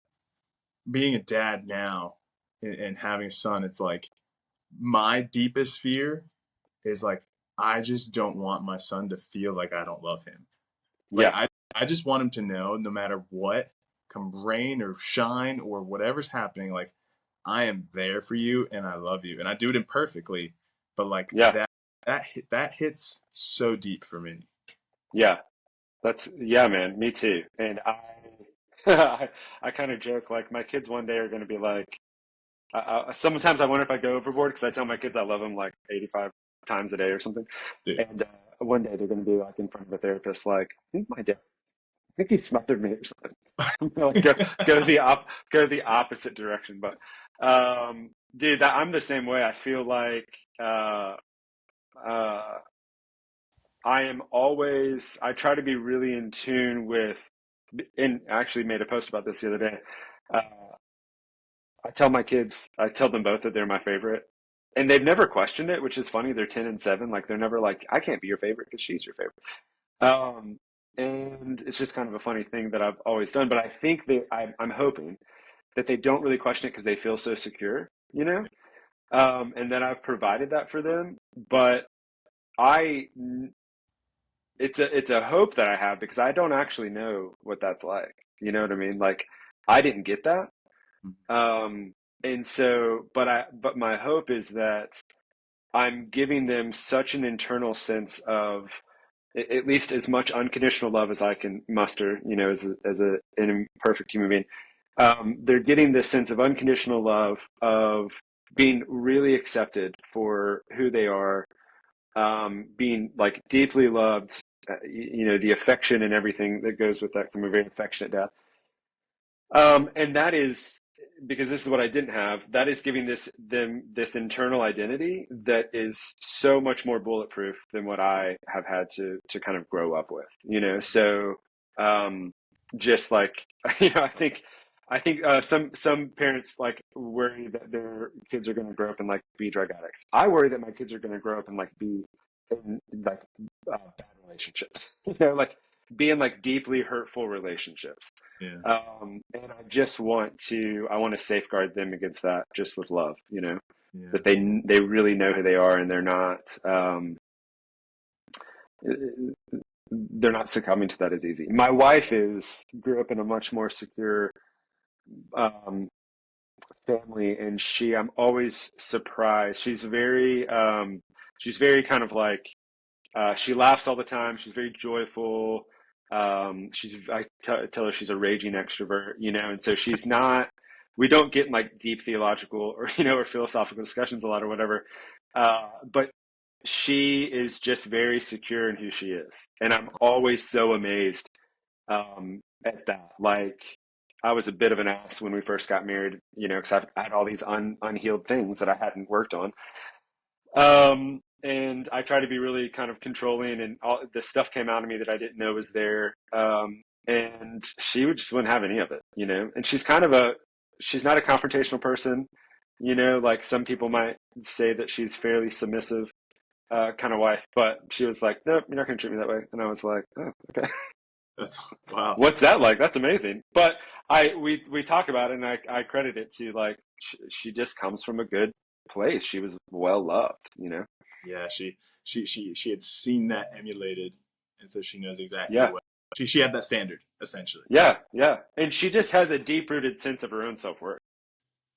being a dad now and having a son, it's like my deepest fear is like I just don't want my son to feel like I don't love him. Like Yeah. I just want him to know no matter what, come rain or shine or whatever's happening, like I am there for you and I love you. And I do it imperfectly, but like Yeah. that hits so deep for me. Yeah. Yeah, man. Me too. And I kind of joke like my kids one day are going to be like, sometimes I wonder if I go overboard because I tell my kids I love them like 85 times a day or something. Dude. And one day they're going to be like in front of a therapist, like, I think my dad, I think he smothered me or something. Like go the opposite direction. But dude, I'm the same way. I feel like uh, uh, I try to be really in tune with, and I actually made a post about this the other day. Uh, I tell them both that they're my favorite. And they've never questioned it, which is funny. They're 10 and 7. Like, they're never like, I can't be your favorite because she's your favorite. Um, and it's just kind of a funny thing that I've always done. But I think I'm hoping that they don't really question it because they feel so secure, you know? And that I've provided that for them. But I, it's a hope that I have because I don't actually know what that's like. You know what I mean? Like, I didn't get that. Um, and so, but my hope is that I'm giving them such an internal sense of at least as much unconditional love as I can muster, an imperfect human being. They're getting this sense of unconditional love of being really accepted for who they are, being like deeply loved, the affection and everything that goes with that. 'Cause I'm a very affectionate dad. And that is because this is what I didn't have. That is giving them this internal identity that is so much more bulletproof than what I have had to kind of grow up with. So just like I think some parents like worry that their kids are going to grow up and like be drug addicts. I worry that my kids are going to grow up and like be in like bad relationships. Like be in like deeply hurtful relationships. Yeah. And I want to safeguard them against that just with love, Yeah. that they really know who they are and they're not succumbing to that as easy. My wife grew up in a much more secure, um, family, and I'm always surprised. She's very kind of like, she laughs all the time. She's very joyful. Tell her she's a raging extrovert, and so she's not. We don't get in like deep theological or or philosophical discussions a lot or whatever, but she is just very secure in who she is, and I'm always so amazed at that. Like I was a bit of an ass when we first got married, because I had all these unhealed things that I hadn't worked on. And I try to be really kind of controlling, and all the stuff came out of me that I didn't know was there. And she just wouldn't have any of it, And she's not a confrontational person, like some people might say that she's fairly submissive. kind of wife, but she was like, nope, you're not going to treat me that way. And I was like, oh, okay. That's wow. What's that like? That's amazing. But we talk about it, and I credit it to like she just comes from a good place. She was well loved, you know. Yeah, she had seen that emulated, and so she knows exactly Yeah, what she had that standard essentially. yeah, yeah. And she just has a deep rooted sense of her own self worth.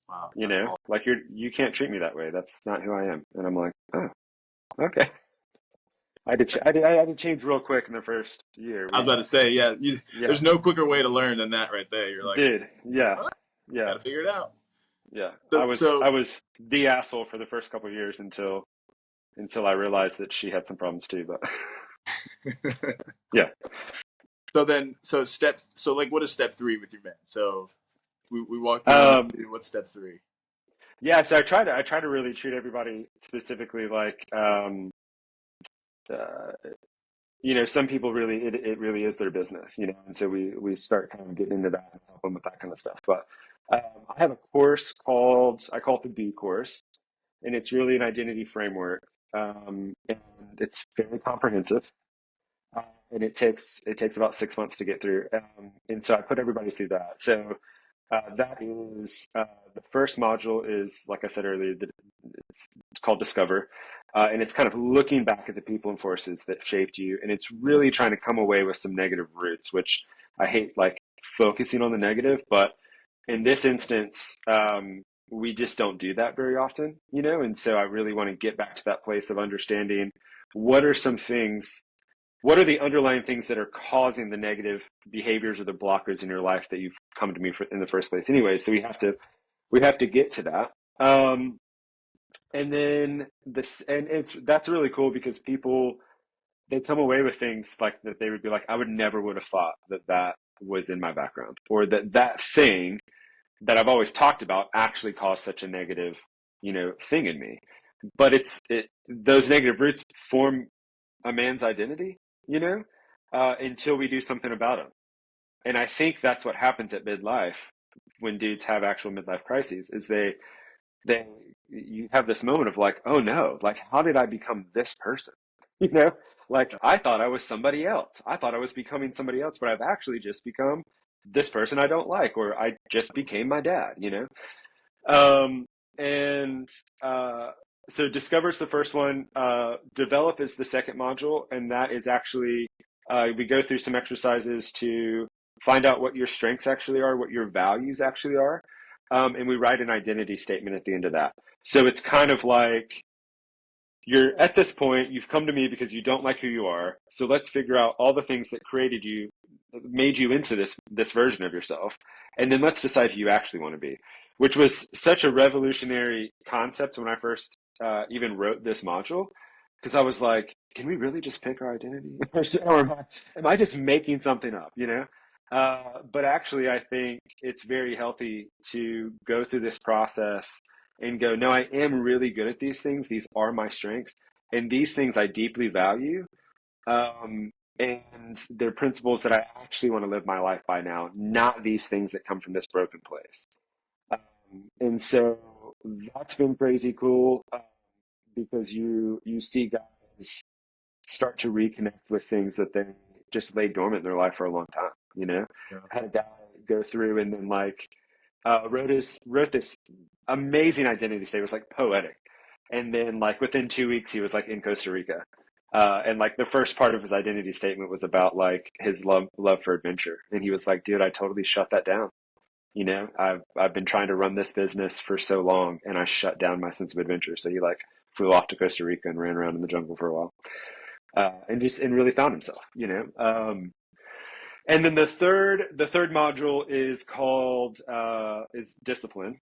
Wow, You that's know, all. like you can't treat me that way. That's not who I am. And I'm like, oh, okay. I had to change real quick in the first year. I was about to say, yeah, Yeah, there's no quicker way to learn than that right there. You're like, did, yeah, well, got yeah, to figure it out. yeah. So, I so was the asshole for the first couple of years until I realized that she had some problems too. But yeah, so like, what is step three with your men? So we walked through one, um, two. What's step three? yeah. So I try to really treat everybody specifically like uh, some people really it really is their business, and so we start kind of getting into that and help them with that kind of stuff. But I have a course I call it the B course, and it's really an identity framework, and it's very comprehensive, uh, and it takes about 6 months to get through, and so I put everybody through that. So that is the first module is, like I said earlier, it's called Discover. And it's kind of looking back at the people and forces that shaped you. And it's really trying to come away with some negative roots, which I hate like focusing on the negative. But in this instance, we just don't do that very often, And so I really want to get back to that place of understanding what are some things what are the underlying things that are causing the negative behaviors or the blockers in your life that you've come to me for in the first place anyway. So we have to get to that. And then that's really cool because people, they come away with things like that. They would be like, I would have thought that was in my background, or that thing that I've always talked about actually caused such a negative, thing in me. But those negative roots form a man's identity, until we do something about them. And I think that's what happens at midlife when dudes have actual midlife crises is they you have this moment of like, oh no, like how did I become this person? You know, like I thought I was somebody else. I thought I was becoming somebody else, but I've actually just become this person I don't like, or I just became my dad. Um, and so Discover's the first one. Develop is the second module, and that is actually we go through some exercises to find out what your strengths actually are, what your values actually are, and we write an identity statement at the end of that. So it's kind of like you're at this point, you've come to me because you don't like who you are. So let's figure out all the things that created you, made you into this version of yourself, and then let's decide who you actually want to be, which was such a revolutionary concept when I first even wrote this module, because I was like, can we really just pick our identity, or am I just making something up, but actually, I think it's very healthy to go through this process and go, no, I am really good at these things. These are my strengths. And these things I deeply value. And they're principles that I actually want to live my life by now, not these things that come from this broken place. And so that's been crazy cool, because you see guys start to reconnect with things that they just laid dormant in their life for a long time. Yeah. I had a guy go through and then like wrote this amazing identity statement. It was like poetic, and then like within 2 weeks he was like in Costa Rica, and like the first part of his identity statement was about like his love for adventure, and he was like, dude, I totally shut that down. I've been trying to run this business for so long, and I shut down my sense of adventure. So he like flew off to Costa Rica and ran around in the jungle for a while, and really found himself. And then the third module is called is discipline,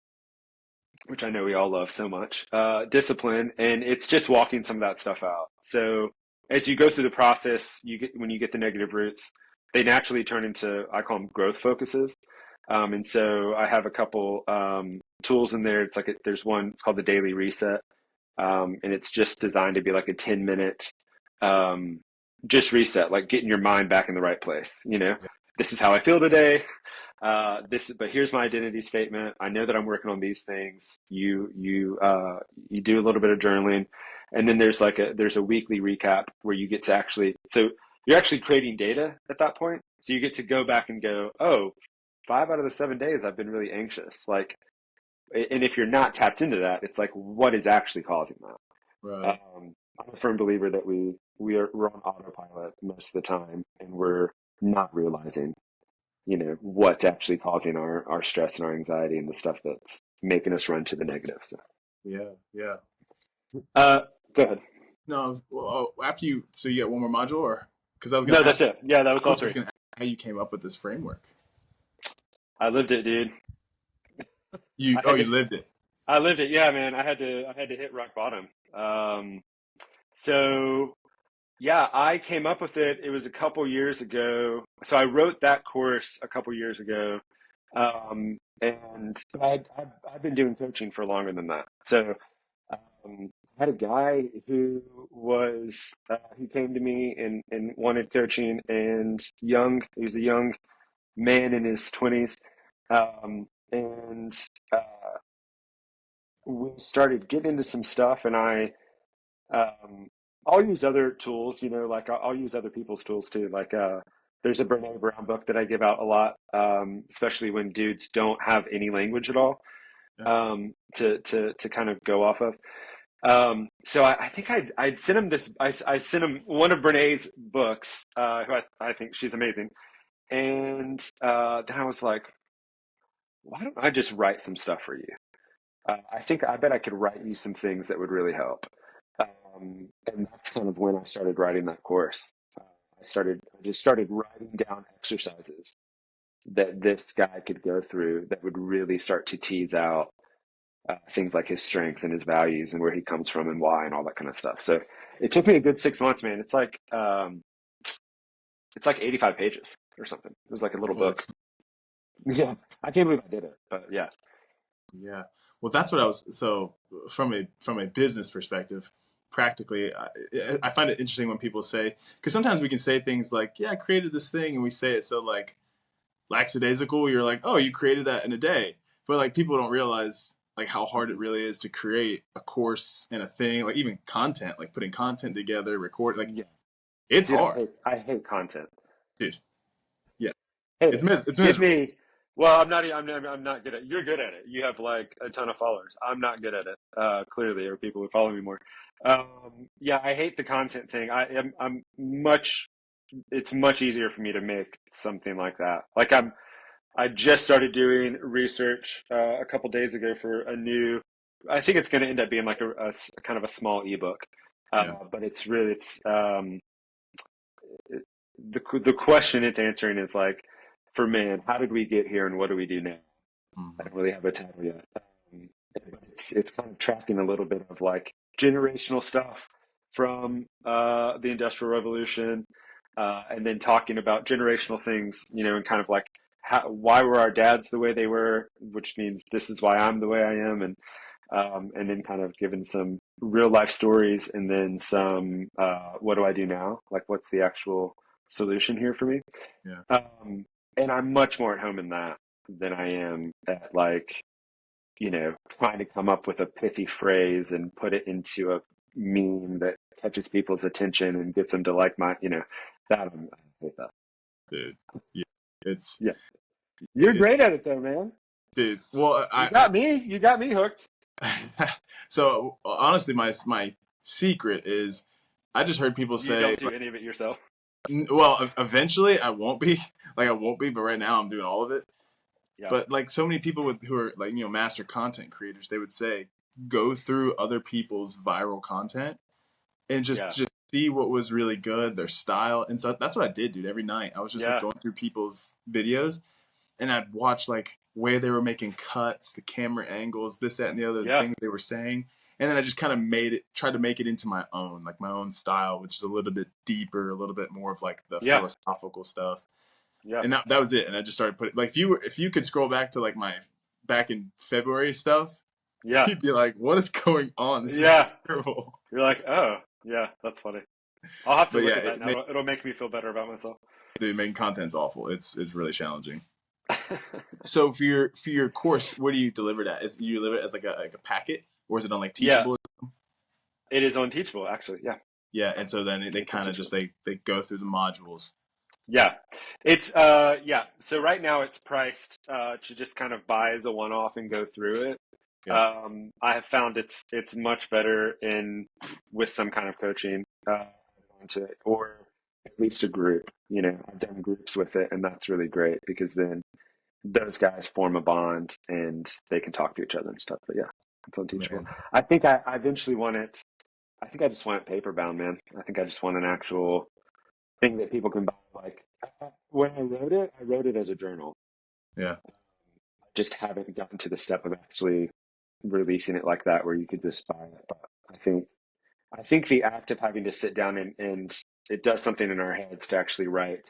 which I know we all love so much. Discipline, and it's just walking some of that stuff out. So as you go through the process, when you get the negative roots, they naturally turn into, I call them growth focuses. And so I have a couple tools in there. There's one, it's called the daily reset, and it's just designed to be like a 10-minute just reset, like getting your mind back in the right place. Yeah. This is how I feel today. But here's my identity statement. I know that I'm working on these things. You do a little bit of journaling, And then there's a weekly recap where you get to so you're actually creating data at that point. So you get to go back and go, oh, 5 out of the 7 days I've been really anxious. Like, and if you're not tapped into that, it's like, what is actually causing that? Right. I'm a firm believer that we're on autopilot most of the time, and we're not realizing, what's actually causing our stress and our anxiety and the stuff that's making us run to the negative. So, Yeah. Yeah. uh, go ahead. No. Well, after you, so you got one more module, or because I was gonna No, that's ask. it. Yeah, that was I all was just three. gonna ask how you came up with this framework. I lived it, dude. You I oh had to. you lived it. I lived it. Yeah, man. I had to hit rock bottom. So yeah, I came up with it. It was a couple years ago. So I wrote that course a couple years ago. And I've been doing coaching for longer than that. So I had a guy who came to me and wanted coaching, and he was a young man in his 20s. And we started getting into some stuff, and um, I'll use other tools, like I'll use other people's tools too. Like, there's a Brene Brown book that I give out a lot, especially when dudes don't have any language at all, Yeah. to kind of go off of. So I think I'd sent him this. I sent him one of Brene's books, who I think she's amazing. And then I was like, why don't I just write some stuff for you? I bet I could write you some things that would really help. And that's kind of when I started writing that course. I just started writing down exercises that this guy could go through that would really start to tease out things like his strengths and his values and where he comes from and why and all that kind of stuff. So it took me a good 6 months, man. It's like 85 pages or something. It was like a little Well, book. Yeah, I can't believe I did it, but yeah, yeah. Well, that's what I was. So from a business perspective, practically, I find it interesting when people say, because sometimes we can say things like, "Yeah, I created this thing," and we say it so like lackadaisical. You're like, "Oh, you created that in a day," but like people don't realize like how hard it really is to create a course and a thing, like even content, like putting content together, record, like yeah, it's dude, hard, I hate content. dude. Yeah, Hate it. it's Give miserable. me. Well, I'm not good at. You're good at it. You have like a ton of followers. I'm not good at it. Clearly, or people who follow me more. Yeah, I hate the content thing. I'm much. It's much easier for me to make something like that. Like I just started doing research a couple days ago for a new. I think it's going to end up being like a kind of a small ebook, Yeah. but it, the question it's answering is like, for man, how did we get here and what do we do now? I Hmm. don't really have a title yet, but it's kind of tracking a little bit of like generational stuff from the Industrial Revolution, and then talking about generational things, and kind of like why were our dads the way they were, which means this is why I'm the way I am, and then kind of giving some real life stories, and then some what do I do now? Like, what's the actual solution here for me? Yeah. Um, and I'm much more at home in that than I am at like, trying to come up with a pithy phrase and put it into a meme that catches people's attention and gets them to like I hate that. Dude. Yeah. It's Yeah. You're it, great at it though, man. dude. Well, You got me. You got me hooked. so honestly, my secret is I just heard people You say, don't do any of it yourself. well, eventually I won't be like I won't be, but right now I'm doing all of it. Yeah. But like so many people who are like master content creators, they would say go through other people's viral content and Yeah. just see what was really good, their style, and so that's what I did, dude. Every night I was just like Yeah. going through people's videos and I'd watch like where they were making cuts, the camera angles, this, that, and the other, the Yeah. things they were saying. And then I just kind of tried to make it into my own, like my own style, which is a little bit deeper, a little bit more of like the Yeah. philosophical stuff. Yeah. And that was it. And I just started putting like if you could scroll back to like my back in February stuff, Yeah. you'd be like, what is going on? This is Yeah. terrible. You're like, oh, yeah, that's funny. I'll have to But look yeah, at that now. It'll make me feel better about myself. dude, making content's awful. It's really challenging. So for your course, what do you deliver that? Is you deliver it as like a packet, or is it on like Yeah. Teachable? It is on Teachable, actually. Yeah. Yeah, and so then they It's on kind of just Teachable. they go through the modules. Yeah. It's yeah. So right now it's priced to just kind of buy as a one-off and go through it. Yeah, I have found it's much better in with some kind of coaching into it, or at least a group. You know, I've done groups with it, and that's really great because then those guys form a bond and they can talk to each other and stuff. But yeah, it's unteachable. man. I think I eventually want it. I think I just want it paper bound, man. I think I just want an actual thing that people can buy. Like when I wrote it as a journal. Yeah, I just haven't gotten to the step of actually releasing it like that, where you could just buy it. But I think the act of having to sit down and it does something in our heads to actually write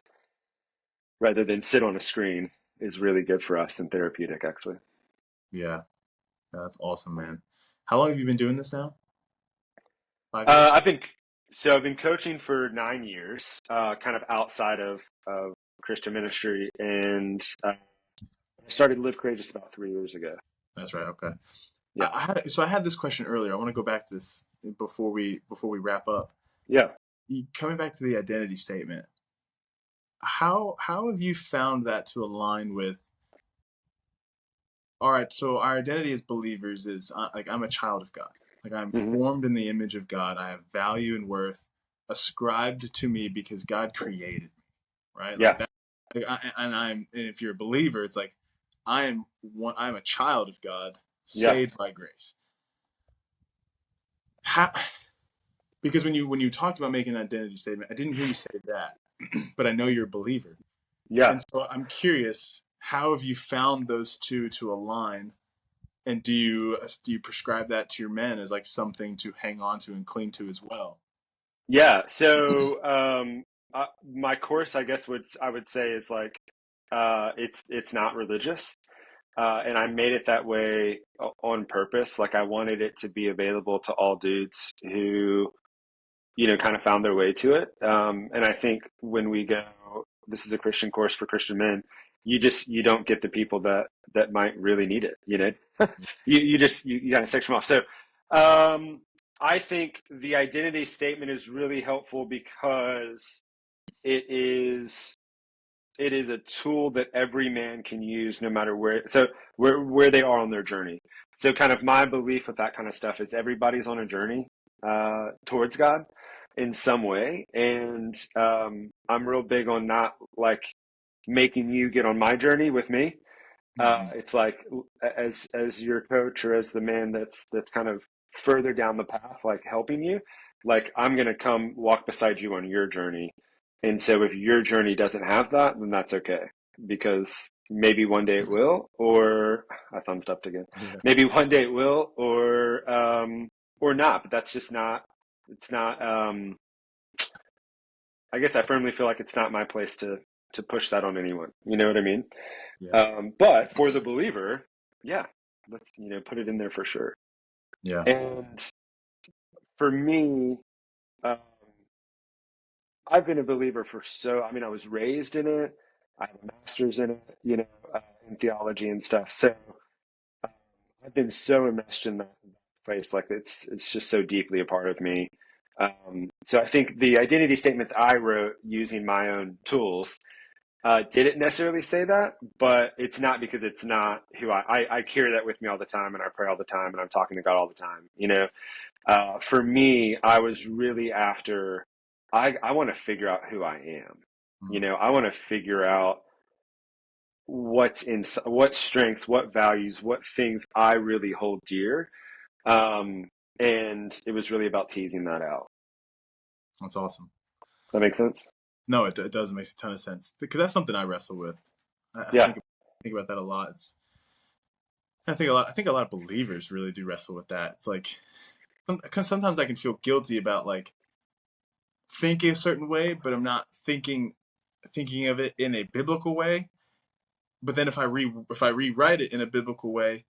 rather than sit on a screen is really good for us and therapeutic, actually. yeah, yeah, that's awesome, man. How long have you been doing this now? 5 years? I've been I've been coaching for 9 years, kind of outside of Christian ministry, and I started Live Courageous about 3 years ago. That's right. Okay. Yeah, I had this question earlier. I want to go back to this before we wrap up. yeah. Coming back to the identity statement, how have you found that to align with? All right, so our identity as believers is like I'm a child of God. Like I'm Hmm. formed in the image of God. I have value and worth ascribed to me because God created me. Right, like Yeah, that. Like and if you're a believer, it's like I'm a child of God, yeah, saved by grace. How, because when you talked about making an identity statement, I didn't hear you say that, but I know you're a believer, yeah. and so I'm curious, how have you found those two to align, and do you prescribe that to your men as like something to hang on to and cling to as well? Yeah. So my course, I guess, I would say is like it's not religious, and I made it that way on purpose. Like I wanted it to be available to all dudes who kind of found their way to it. And I think when we go, this is a Christian course for Christian men. You don't get the people that might really need it. You kind of section them off. So um, I think the identity statement is really helpful because it is it is a tool that every man can use no matter where they are on their journey. So kind of my belief with that kind of stuff is everybody's on a journey towards God in some way, and I'm real big on not like making you get on my journey with me. Mm-hmm. It's like as your coach or as the man that's kind of further down the path, like helping you, like I'm gonna come walk beside you on your journey. And so if your journey doesn't have that, then that's okay. Because maybe one day it will, or I thumbs up again. Yeah, Maybe one day it will, or not. But that's just not it's not I guess I firmly feel like it's not my place to push that on anyone. You know what I mean? yeah, But for the believer, yeah, let's put it in there for sure. yeah. And for me, um, I've been a believer for I mean, I was raised in it. I have a master's in it, in theology and stuff. So um, I've been so immersed in that place, like it's just so deeply a part of me. So I think the identity statement that I wrote using my own tools didn't necessarily say that, but it's not because it's not who I carry that with me all the time, and I pray all the time, and I'm talking to God all the time. For me, I was really after. I want to figure out who I am. Mm. I want to figure out what strengths, what values, what things I really hold dear. Um, and it was really about teasing that out. That's awesome. That makes sense? No, it does make a ton of sense because that's something I wrestle with. I Yeah, think about that a lot. I think a lot of believers really do wrestle with that. It's like because sometimes I can feel guilty about like thinking a certain way, but I'm not thinking of it in a biblical way. But then if I rewrite it in a biblical way,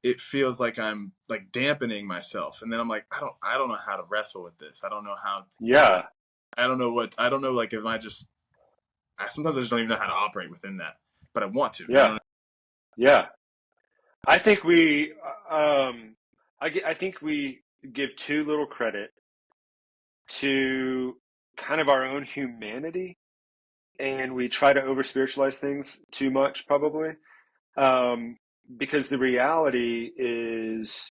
it feels like I'm like dampening myself, and then I'm like I don't know how to wrestle with this. I don't know how yeah, I don't know like if I just sometimes I just don't even know how to operate within that, but I want to. You yeah, know? yeah. I think we, I think we give too little credit to kind of our own humanity, and we try to over spiritualize things too much, probably. Because the reality is,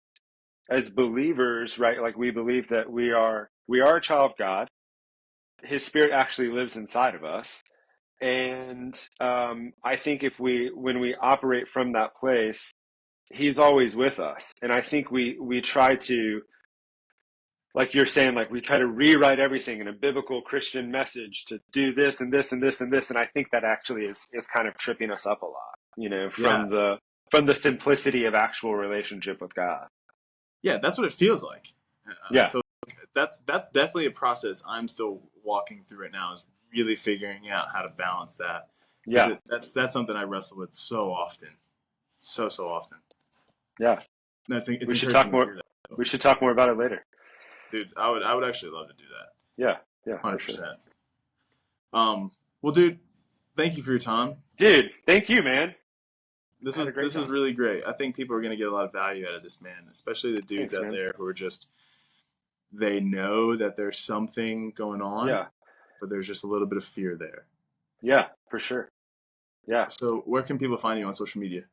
as believers, right? Like, we believe that we are a child of God. His Spirit actually lives inside of us, and I think when we operate from that place, He's always with us. And I think we try to, like you're saying, like, we try to rewrite everything in a biblical Christian message to do this and this and this and this. And I think that actually is kind of tripping us up a lot, Yeah. from the simplicity of actual relationship with God. Yeah, that's what it feels like. Yeah. So that's definitely a process I'm still walking through right now, is really figuring out how to balance that. Because Yeah. that's something I wrestle with so often. So often. Yeah. It's We should encouraging talk to more. hear that. We should talk more about it later. Dude, I would actually love to do that. Yeah. Yeah, for sure. 100%. Well, dude, thank you for your time. Dude, thank you, man. This Had a great was time. really great. I think people are going to get a lot of value out of this, man, especially the dudes Thanks, out man. there who are just, they know that there's something going on, Yeah. but there's just a little bit of fear there. Yeah, for sure. Yeah. So where can people find you on social media?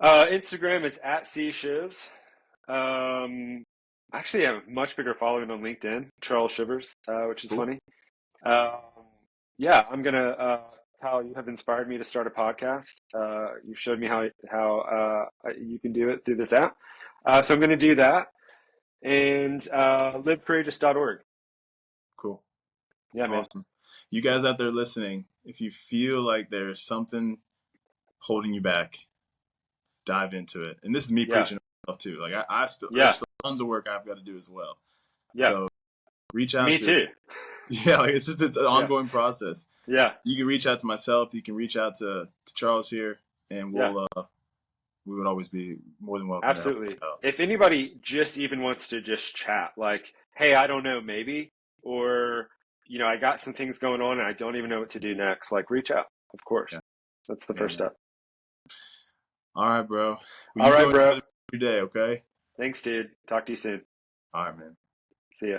Instagram is @cshivs. Actually, I have a much bigger following on LinkedIn, Charles Shivers, which is Cool. funny. Um, yeah, I'm gonna. Kyle, you have inspired me to start a podcast. You've showed me how you can do it through this app. So I'm gonna do that, and livecourageous.org. Cool. Yeah, man. Awesome. You guys out there listening, if you feel like there's something holding you back, dive into it. And this is me Yeah. preaching myself too. Like I still, Yeah. there's still tons of work I've got to do as well. Yeah. So reach out Me to, too. yeah, like it's an ongoing process. Yeah. You can reach out to myself. You can reach out to Charles here, and we'll we would always be more than welcome. Absolutely. If anybody just even wants to just chat, like, hey, I don't know, maybe, or, I got some things going on and I don't even know what to do next, like, reach out. Of course. Yeah. That's the first step. All right, bro. All right, bro. Your day, okay? Thanks, dude. Talk to you soon. All right, man. See ya.